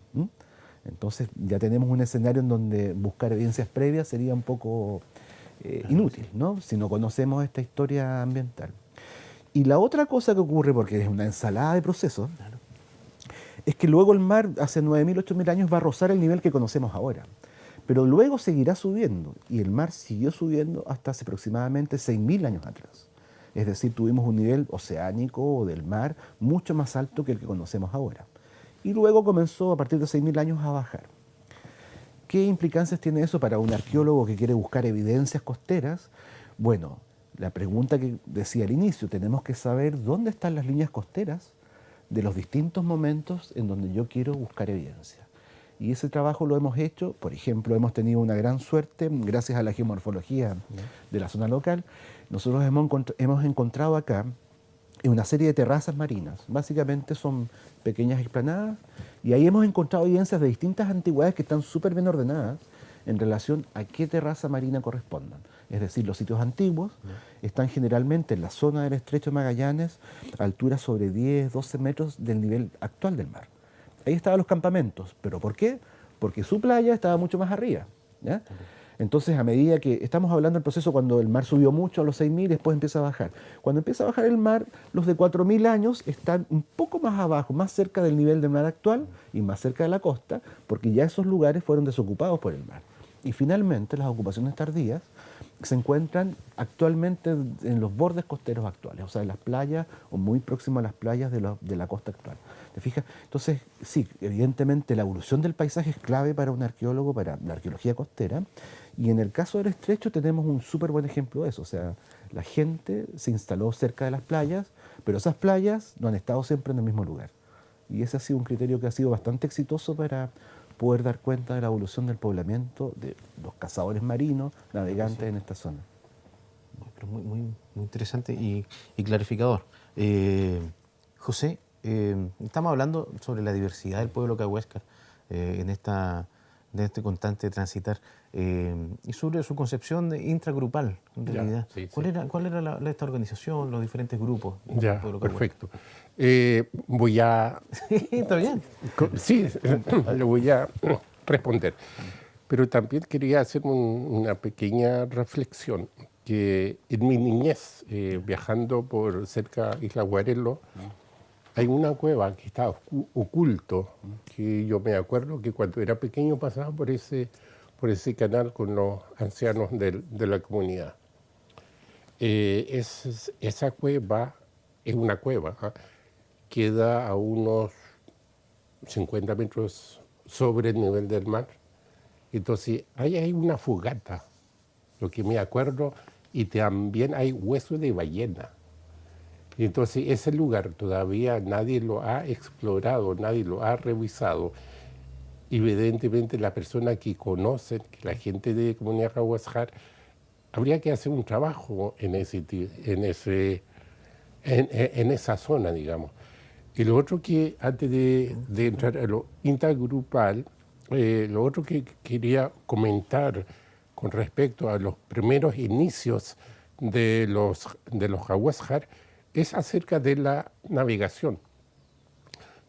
Entonces ya tenemos un escenario en donde buscar evidencias previas sería un poco inútil, ¿no? Si no conocemos esta historia ambiental. Y la otra cosa que ocurre, porque es una ensalada de procesos, es que luego el mar, hace 9.000, 8.000 años, va a rozar el nivel que conocemos ahora. Pero luego seguirá subiendo, y el mar siguió subiendo hasta hace aproximadamente 6.000 años atrás. Es decir, tuvimos un nivel oceánico o del mar mucho más alto que el que conocemos ahora. Y luego comenzó, a partir de 6.000 años, a bajar. ¿Qué implicancias tiene eso para un arqueólogo que quiere buscar evidencias costeras? Bueno, la pregunta que decía al inicio, tenemos que saber dónde están las líneas costeras de los distintos momentos en donde yo quiero buscar evidencia. Y ese trabajo lo hemos hecho, por ejemplo, hemos tenido una gran suerte, gracias a la geomorfología de la zona local. Nosotros hemos encontrado acá una serie de terrazas marinas. Básicamente son pequeñas explanadas, y ahí hemos encontrado evidencias de distintas antigüedades que están súper bien ordenadas en relación a qué terraza marina correspondan. Es decir, los sitios antiguos están generalmente en la zona del Estrecho de Magallanes, a alturas sobre 10, 12 metros del nivel actual del mar. Ahí estaban los campamentos. ¿Pero por qué? Porque su playa estaba mucho más arriba, ¿ya? Entonces, a medida que estamos hablando del proceso cuando el mar subió mucho a los 6.000 y después empieza a bajar. Cuando empieza a bajar el mar, los de 4.000 años están un poco más abajo, más cerca del nivel del mar actual y más cerca de la costa, porque ya esos lugares fueron desocupados por el mar. Y finalmente, las ocupaciones tardías se encuentran actualmente en los bordes costeros actuales, o sea, en las playas o muy próximo a las playas de la costa actual. ¿Te fijas? Entonces, sí, evidentemente la evolución del paisaje es clave para un arqueólogo, para la arqueología costera, y en el caso del Estrecho tenemos un súper buen ejemplo de eso. O sea, la gente se instaló cerca de las playas, pero esas playas no han estado siempre en el mismo lugar. Y ese ha sido un criterio que ha sido bastante exitoso para poder dar cuenta de la evolución del poblamiento de los cazadores marinos, navegantes en esta zona. Pero muy interesante y clarificador. José, estamos hablando sobre la diversidad del pueblo cahuéscar en este constante transitar y sobre su concepción intragrupal, en realidad. Sí, ¿Cuál era esta organización, los diferentes grupos del Ya, pueblo cahuéscar? perfecto. Voy a... Está bien. Sí, lo voy a responder. Pero también quería hacer una pequeña reflexión, que en mi niñez, viajando por cerca de Isla Guarelo, hay una cueva que está oculto, que yo me acuerdo que cuando era pequeño pasaba por ese canal con los ancianos de la comunidad. Esa cueva es una cueva, queda a unos 50 metros sobre el nivel del mar. Entonces, ahí hay una fogata, lo que me acuerdo, y también hay hueso de ballena. Entonces, ese lugar todavía nadie lo ha explorado, nadie lo ha revisado. Evidentemente, la persona que conoce, la gente de Comunidad Cahuéscar, habría que hacer un trabajo en esa zona, digamos. Y lo otro que, antes de entrar a lo intergrupal, lo otro que quería comentar con respecto a los primeros inicios de los Cahuéscar es acerca de la navegación.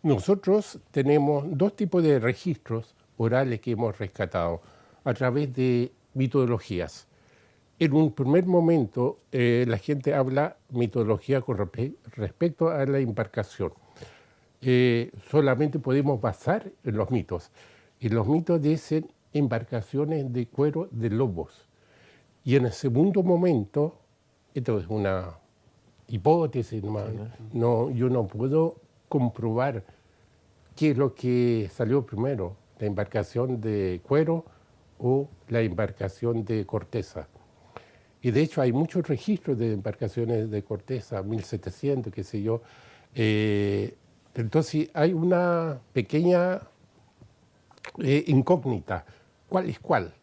Nosotros tenemos dos tipos de registros orales que hemos rescatado a través de mitologías. En un primer momento, la gente habla mitología con respecto a la embarcación. Solamente podemos basar en los mitos. Y los mitos dicen embarcaciones de cuero de lobos. Y en el segundo momento, esto es una hipótesis, yo no puedo comprobar qué es lo que salió primero, la embarcación de cuero o la embarcación de corteza. Y de hecho hay muchos registros de embarcaciones de corteza, 1700, qué sé yo. Entonces hay una pequeña incógnita. ¿Cuál es cuál?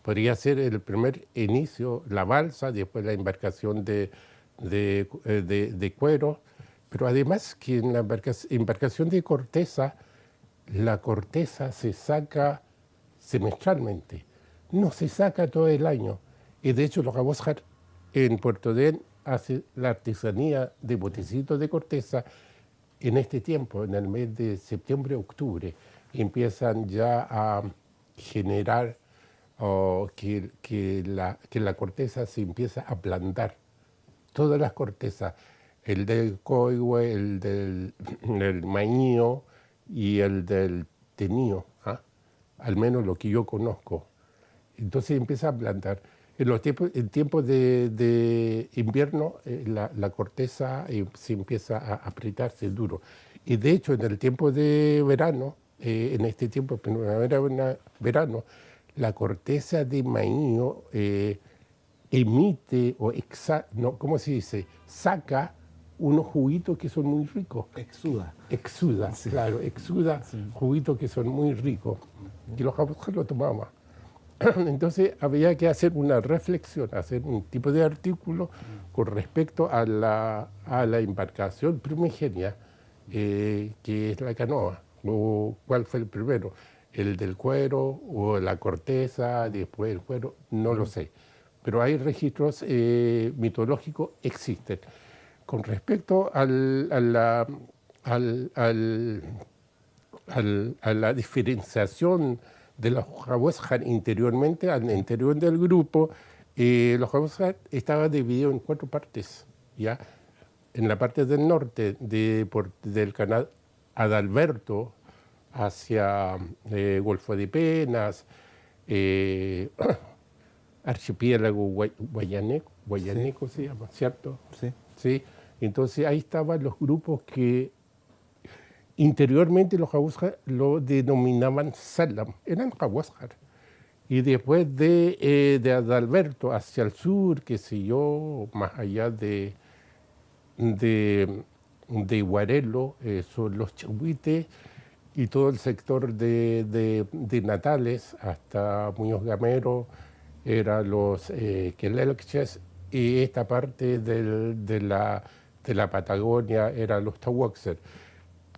Podría ser el primer inicio, la balsa, después la embarcación de cuero, pero además que en la embarcación de corteza, la corteza se saca semestralmente, no se saca todo el año. Y de hecho los Cahuéscar en Puerto Dén hacen la artesanía de botecitos de corteza en este tiempo, en el mes de septiembre-octubre. Empiezan ya a generar que la corteza se empieza a ablandar. Todas las cortezas. el del Coihue, el del Mañío y el del Tenío, ¿ah? Al menos lo que yo conozco. Entonces empieza a plantar. En tiempos de invierno la corteza se empieza a apretarse duro. Y de hecho en el tiempo de verano, en este tiempo primavera, verano, la corteza de maíz emite ¿cómo se dice? Saca unos juguitos que son muy ricos. Exuda, sí. Claro, exuda sí. Juguitos que son muy ricos. Y los japoneses lo tomaban. Entonces había que hacer una reflexión, hacer un tipo de artículo con respecto a la embarcación primigenia, que es la canoa, o cuál fue el primero, el del cuero o la corteza, después el cuero, no lo sé. Pero hay registros mitológicos, existen. Con respecto a la diferenciación de los Hawashar interiormente, al interior del grupo, los Hawashar estaban divididos en 4 partes, ¿ya? En la parte del norte, del canal Adalberto hacia Golfo de Penas, archipiélago guayaneco sí. Se llama, ¿cierto? Sí. Sí. Entonces ahí estaban los grupos que interiormente los Hawashar lo denominaban Salam, eran Hawashar. Y después de Adalberto hacia el sur, qué sé yo, más allá de Guarelo, son los Chahuites y todo el sector de Natales hasta Muñoz Gamero, eran los Quelelches, y esta parte de la Patagonia eran los Tahuaxer.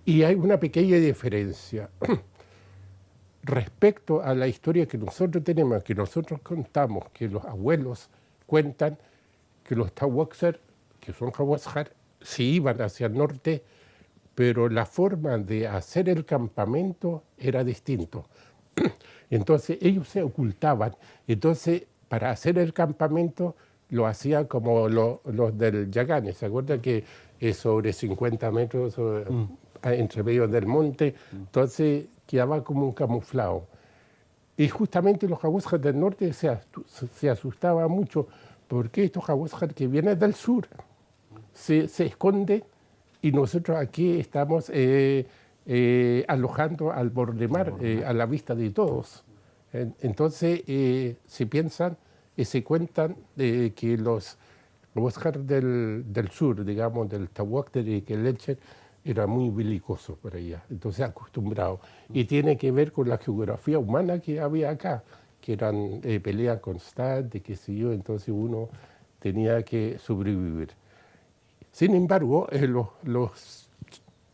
Y hay una pequeña diferencia respecto a la historia que nosotros tenemos, que nosotros contamos, que los abuelos cuentan, que los Tahuaxer, que son Hawashar, se iban hacia el norte, pero la forma de hacer el campamento era distinto. Entonces ellos se ocultaban. Entonces para hacer el campamento lo hacían como los del Yagane. ¿Se acuerdan que es sobre 50 metros entre medio del monte? Entonces quedaba como un camuflado. Y justamente los Hawashar del norte se asustaban mucho porque estos Hawashar que vienen del sur se esconden y nosotros aquí estamos alojando al borde mar, a la vista de todos. Entonces se piensan y se cuentan que los Hawashar del sur, digamos, del Tahuacter y Quelelche, era muy belicoso por allá, entonces acostumbrado. Y tiene que ver con la geografía humana que había acá, que eran peleas constantes, qué sé yo, entonces uno tenía que sobrevivir. Sin embargo, los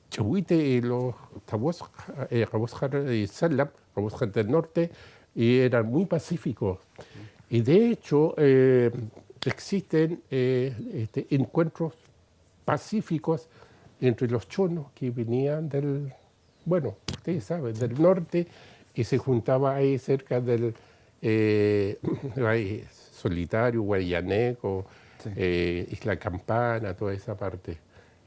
Chahuites y los Hawashar y Salam, Hawashar del norte, eran muy pacíficos. Y de hecho existen encuentros pacíficos entre los chonos que venían ustedes saben, del norte, y se juntaba ahí cerca del Solitario, Guayaneco, sí. Isla Campana, toda esa parte.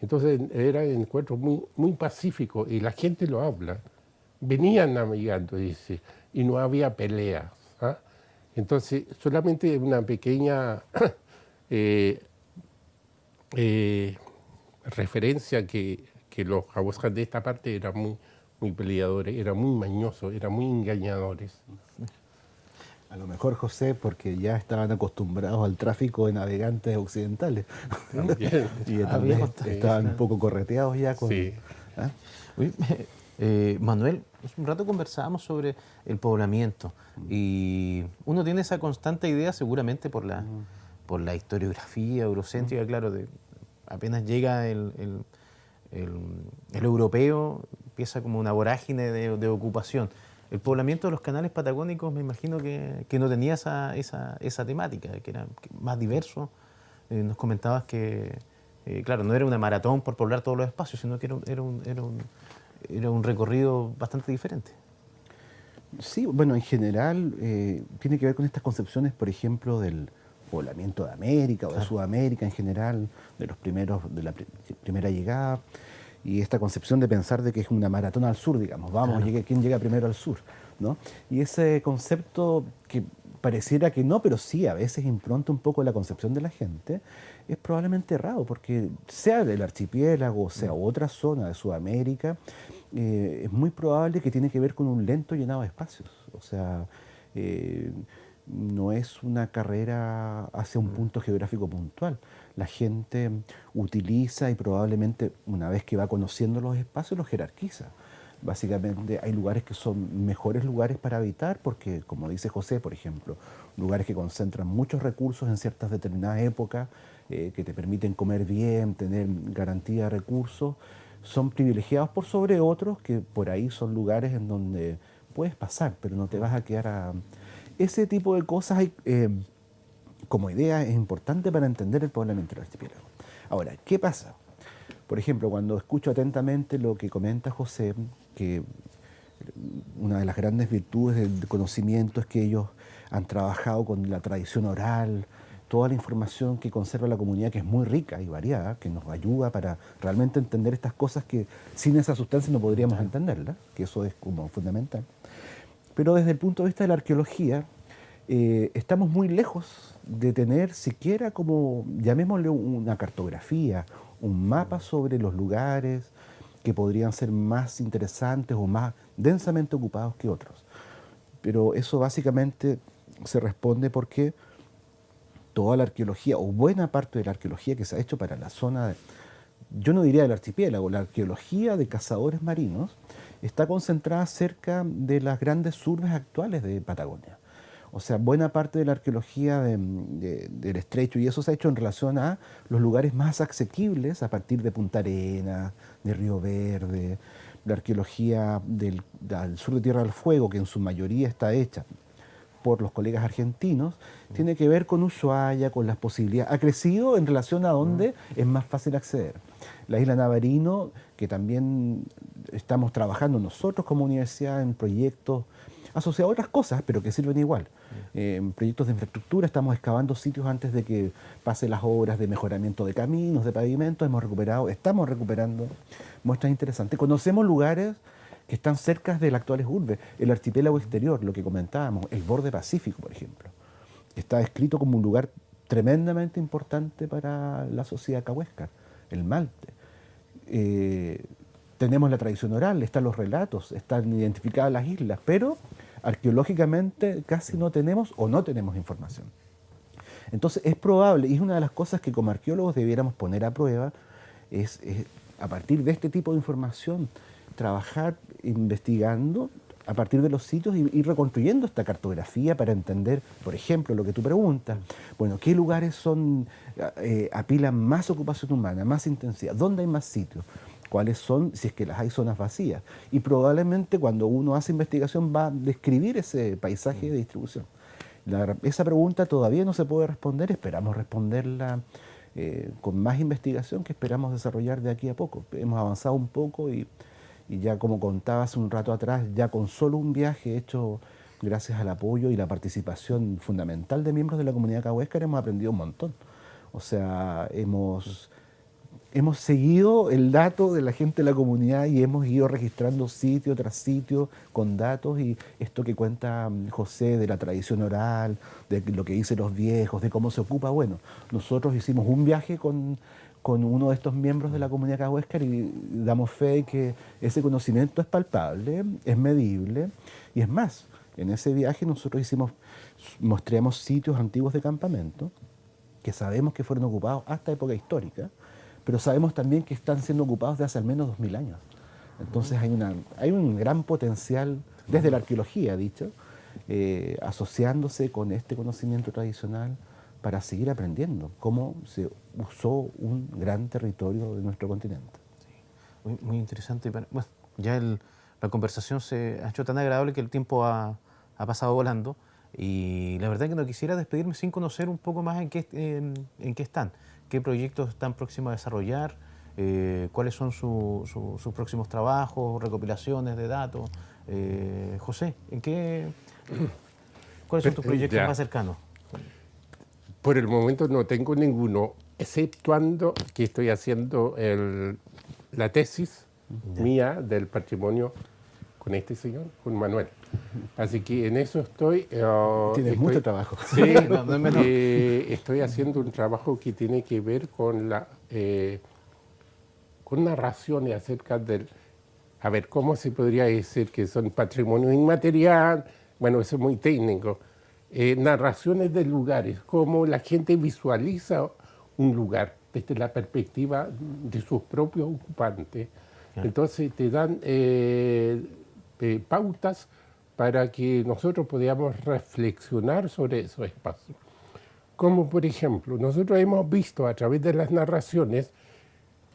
Entonces eran encuentros muy, muy pacíficos y la gente lo habla. Venían navegando, dice, y no había peleas. ¿Ah? Entonces solamente una pequeña referencia que los Hawashar de esta parte eran muy peleadores, eran muy mañosos, eran muy engañadores. A lo mejor, José, porque ya estaban acostumbrados al tráfico de navegantes occidentales. Y también estaban un poco correteados ya con... Sí. ¿Ah? Manuel, hace un rato conversábamos sobre el poblamiento y uno tiene esa constante idea seguramente por la historiografía eurocéntrica, claro, apenas llega el europeo, empieza como una vorágine de ocupación. El poblamiento de los canales patagónicos me imagino que no tenía esa temática, que era más diverso. Nos comentabas que, claro, no era una maratón por poblar todos los espacios, sino que era un recorrido bastante diferente. Sí, bueno, en general tiene que ver con estas concepciones, por ejemplo, del poblamiento de América o de Claro. Sudamérica en general, de los primeros, de la primera llegada, y esta concepción de pensar de que es una maratón al sur, digamos, vamos, Claro. ¿quién llega primero al sur? ¿No? Y ese concepto que pareciera que no, pero sí, a veces impronta un poco la concepción de la gente, es probablemente errado, porque sea del archipiélago, sea otra zona de Sudamérica, es muy probable que tiene que ver con un lento llenado de espacios. O sea, eh, no es una carrera hacia un punto geográfico puntual. La gente utiliza y probablemente una vez que va conociendo los espacios los jerarquiza. Básicamente hay lugares que son mejores lugares para habitar porque, como dice José, por ejemplo, lugares que concentran muchos recursos en ciertas determinadas épocas, que te permiten comer bien, tener garantía de recursos, son privilegiados por sobre otros que por ahí son lugares en donde puedes pasar, pero no te vas a quedar a... Ese tipo de cosas como idea es importante para entender el poblamiento del archipiélago. Ahora, ¿qué pasa? Por ejemplo, cuando escucho atentamente lo que comenta José, que una de las grandes virtudes del conocimiento es que ellos han trabajado con la tradición oral, toda la información que conserva la comunidad, que es muy rica y variada, que nos ayuda para realmente entender estas cosas que sin esa sustancia no podríamos entenderlas, que eso es como fundamental. Pero desde el punto de vista de la arqueología, estamos muy lejos de tener siquiera como, llamémosle una cartografía, un mapa sobre los lugares que podrían ser más interesantes o más densamente ocupados que otros. Pero eso básicamente se responde porque toda la arqueología, o buena parte de la arqueología que se ha hecho para la zona, yo no diría del archipiélago, la arqueología de cazadores marinos está concentrada cerca de las grandes urbes actuales de Patagonia. O sea, buena parte de la arqueología del estrecho, y eso se ha hecho en relación a los lugares más asequibles a partir de Punta Arenas, de Río Verde, la arqueología del sur de Tierra del Fuego, que en su mayoría está hecha por los colegas argentinos, tiene que ver con Ushuaia, con las posibilidades. Ha crecido en relación a donde es más fácil acceder. La isla Navarino, que también estamos trabajando nosotros como universidad en proyectos asociados a otras cosas, pero que sirven igual. En proyectos de infraestructura estamos excavando sitios antes de que pasen las obras de mejoramiento de caminos, de pavimentos. Estamos recuperando muestras interesantes. Conocemos lugares que están cerca de las actuales urbes, el archipiélago exterior, lo que comentábamos, el borde pacífico, por ejemplo, está descrito como un lugar tremendamente importante para la sociedad cahuéscar, el Malte. Tenemos la tradición oral, están los relatos, están identificadas las islas, pero arqueológicamente casi no tenemos o no tenemos información. Entonces es probable, y es una de las cosas que como arqueólogos debiéramos poner a prueba, es a partir de este tipo de información, trabajar investigando a partir de los sitios y reconstruyendo esta cartografía para entender, por ejemplo, lo que tú preguntas, bueno, ¿qué lugares apilan más ocupación humana, más intensidad? ¿Dónde hay más sitios? ¿Cuáles son, si es que las hay, zonas vacías? Y probablemente cuando uno hace investigación va a describir ese paisaje de distribución. Esa pregunta todavía no se puede responder, esperamos responderla con más investigación que esperamos desarrollar de aquí a poco. Hemos avanzado un poco y ya como contaba hace un rato atrás, ya con solo un viaje hecho gracias al apoyo y la participación fundamental de miembros de la comunidad cahuéscar hemos aprendido un montón. O sea, hemos seguido el dato de la gente de la comunidad y hemos ido registrando sitio tras sitio con datos, y esto que cuenta José de la tradición oral, de lo que dicen los viejos, de cómo se ocupa. Bueno, nosotros hicimos un viaje con uno de estos miembros de la comunidad cahuéscar y damos fe de que ese conocimiento es palpable, es medible, y es más, en ese viaje nosotros mostramos sitios antiguos de campamento que sabemos que fueron ocupados hasta época histórica, pero sabemos también que están siendo ocupados de hace al menos 2000 años. Entonces hay un gran potencial, desde la arqueología, dicho, asociándose con este conocimiento tradicional para seguir aprendiendo cómo se usó un gran territorio de nuestro continente. Sí, muy interesante. Bueno, ya la conversación se ha hecho tan agradable que el tiempo ha pasado volando, y la verdad que no quisiera despedirme sin conocer un poco más en qué están, qué proyectos están próximos a desarrollar, cuáles son sus próximos trabajos, recopilaciones de datos. José, ¿cuáles son tus proyectos más cercanos? Por el momento no tengo ninguno, exceptuando que estoy haciendo la tesis mía del patrimonio con este señor, con Manuel. Así que en eso estoy. Tienes mucho trabajo. Sí, No, no es menor. estoy haciendo un trabajo que tiene que ver con con narraciones acerca del. A ver, ¿cómo se podría decir que son patrimonio inmaterial? Bueno, eso es muy técnico. Narraciones de lugares, cómo la gente visualiza un lugar desde la perspectiva de sus propios ocupantes. Entonces te dan pautas para que nosotros podamos reflexionar sobre esos espacios. Como por ejemplo, nosotros hemos visto a través de las narraciones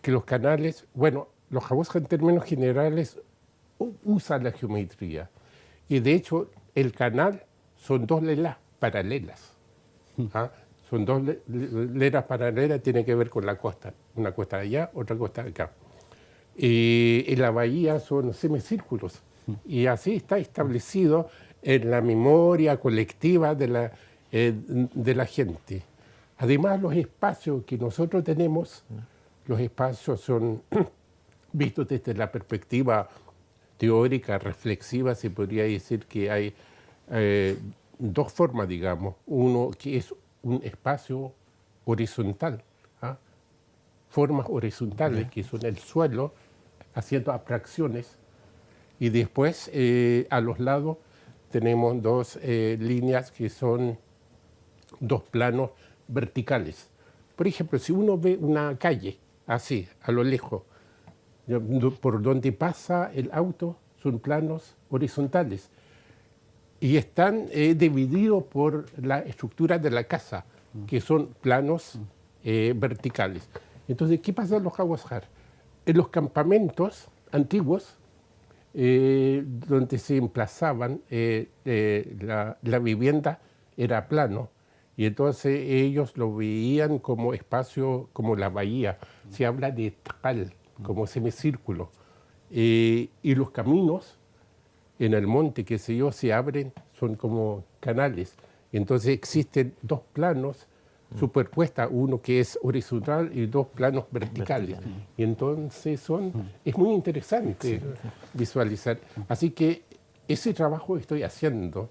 que los canales, bueno, los Jabosca en términos generales usan la geometría. Y de hecho, el canal son dos leras paralelas. ¿Ah? Son dos leras paralelas, tiene que ver con la costa. Una costa de allá, otra costa de acá. En la bahía son semicírculos. Y así está establecido en la memoria colectiva de la gente. Además, los espacios que nosotros tenemos, los espacios son vistos desde la perspectiva teórica, reflexiva, se podría decir que hay dos formas, digamos. Uno que es un espacio horizontal, ¿ah? Formas horizontales, que son el suelo, haciendo abstracciones, y después a los lados tenemos dos líneas que son dos planos verticales. Por ejemplo, si uno ve una calle así, a lo lejos, por donde pasa el auto, son planos horizontales y están divididos por la estructura de la casa, que son planos verticales. Entonces, ¿qué pasa en los Jabosca? En los campamentos antiguos, donde se emplazaban, la vivienda era plano, y entonces ellos lo veían como espacio, como la bahía. Se habla de tral, como semicírculo. Y los caminos en el monte, qué sé yo, se abren, son como canales. Entonces existen dos planos superpuestos, uno que es horizontal y dos planos verticales. Y entonces es muy interesante visualizar. Así que ese trabajo estoy haciendo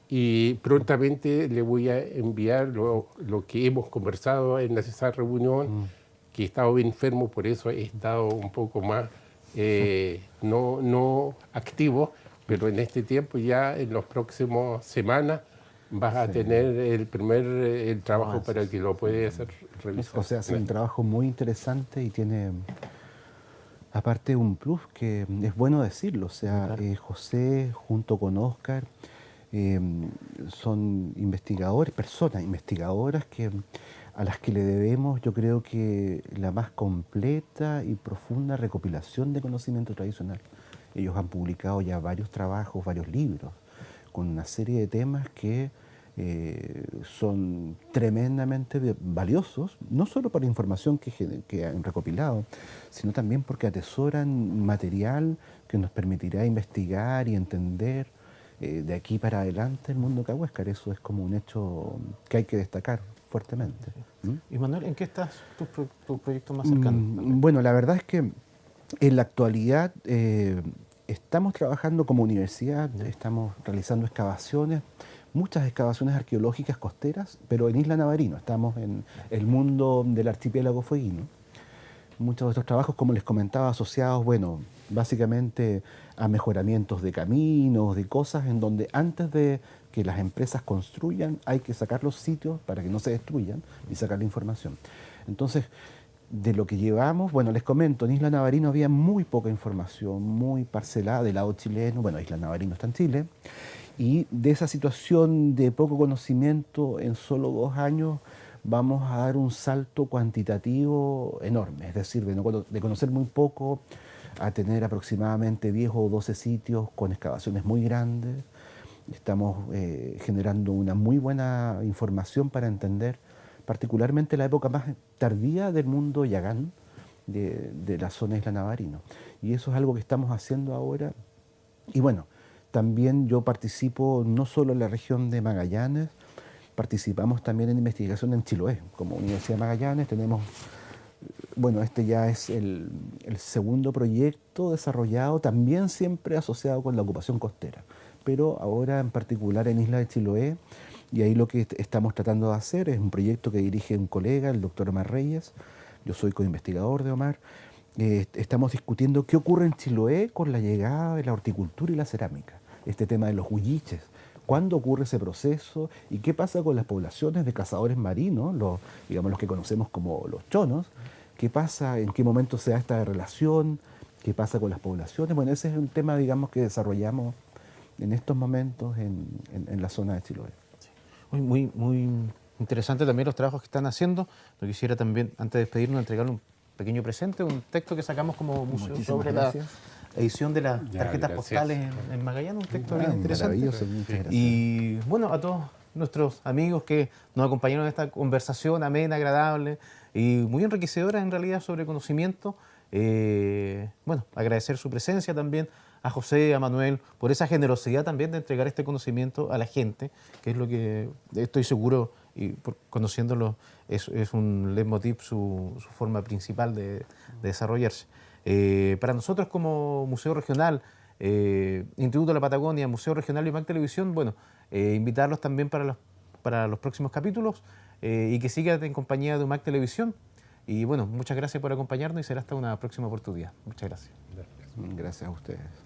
y prontamente le voy a enviar lo que hemos conversado en esa reunión, que he estado enfermo, por eso he estado un poco más no activo, pero en este tiempo ya en las próximas semanas vas a tener el trabajo para que lo puedas revisar. O sea, hace un trabajo muy interesante y tiene, aparte, un plus que es bueno decirlo. O sea, José junto con Óscar son investigadores, personas investigadoras a las que le debemos, yo creo que la más completa y profunda recopilación de conocimiento tradicional. Ellos han publicado ya varios trabajos, varios libros, con una serie de temas que son tremendamente valiosos, no solo por la información que han recopilado, sino también porque atesoran material que nos permitirá investigar y entender de aquí para adelante el mundo cahuéscar. Eso es como un hecho que hay que destacar fuertemente. Y Manuel, ¿en qué estás tu proyecto más cercano? Bueno, la verdad es que en la actualidad estamos trabajando como universidad, estamos realizando excavaciones, muchas excavaciones arqueológicas costeras, pero en Isla Navarino. Estamos en el mundo del archipiélago fueguino. Muchos de estos trabajos, como les comentaba, asociados, bueno, básicamente a mejoramientos de caminos, de cosas en donde antes de que las empresas construyan hay que sacar los sitios para que no se destruyan y sacar la información. Entonces, de lo que llevamos, bueno, les comento, en Isla Navarino había muy poca información, muy parcelada del lado chileno. Bueno, Isla Navarino está en Chile. Y de esa situación de poco conocimiento, en solo 2 años vamos a dar un salto cuantitativo enorme. Es decir, de conocer muy poco a tener aproximadamente 10 o 12 sitios con excavaciones muy grandes. Estamos generando una muy buena información para entender particularmente la época más tardía del mundo yagán, de la zona de Isla Navarino. Y eso es algo que estamos haciendo ahora. Y bueno, también yo participo no solo en la región de Magallanes, participamos también en investigación en Chiloé. Como Universidad de Magallanes tenemos, bueno, este ya es el segundo proyecto desarrollado, también siempre asociado con la ocupación costera, pero ahora en particular en Isla de Chiloé. Y ahí lo que estamos tratando de hacer es un proyecto que dirige un colega, el doctor Omar Reyes. Yo soy coinvestigador de Omar. Estamos discutiendo qué ocurre en Chiloé con la llegada de la horticultura y la cerámica. Este tema de los huilliches. ¿Cuándo ocurre ese proceso? ¿Y qué pasa con las poblaciones de cazadores marinos, digamos los que conocemos como los chonos? ¿Qué pasa? ¿En qué momento se da esta relación? ¿Qué pasa con las poblaciones? Bueno, ese es un tema, digamos, que desarrollamos en estos momentos en la zona de Chiloé. Muy interesante también los trabajos que están haciendo. Yo quisiera también, antes de despedirnos, entregarle un pequeño presente, un texto que sacamos como museo Muchísimas sobre gracias. la edición de las Ya, tarjetas gracias. postales en Magallanes, un texto bien interesante. Maravilloso, muchas gracias. Y bueno, a todos nuestros amigos que nos acompañaron en esta conversación amena, agradable y muy enriquecedora en realidad sobre conocimiento. Bueno, agradecer su presencia también a José, a Manuel, por esa generosidad también de entregar este conocimiento a la gente, que es lo que estoy seguro, y conociéndolo, es un leitmotiv, su forma principal de desarrollarse. Para nosotros como Museo Regional, Instituto de la Patagonia, Museo Regional y UMAC Televisión, bueno, invitarlos también para los próximos capítulos y que sigan en compañía de UMAC Televisión. Y bueno, muchas gracias por acompañarnos y será hasta una próxima oportunidad. Muchas gracias. Gracias a ustedes.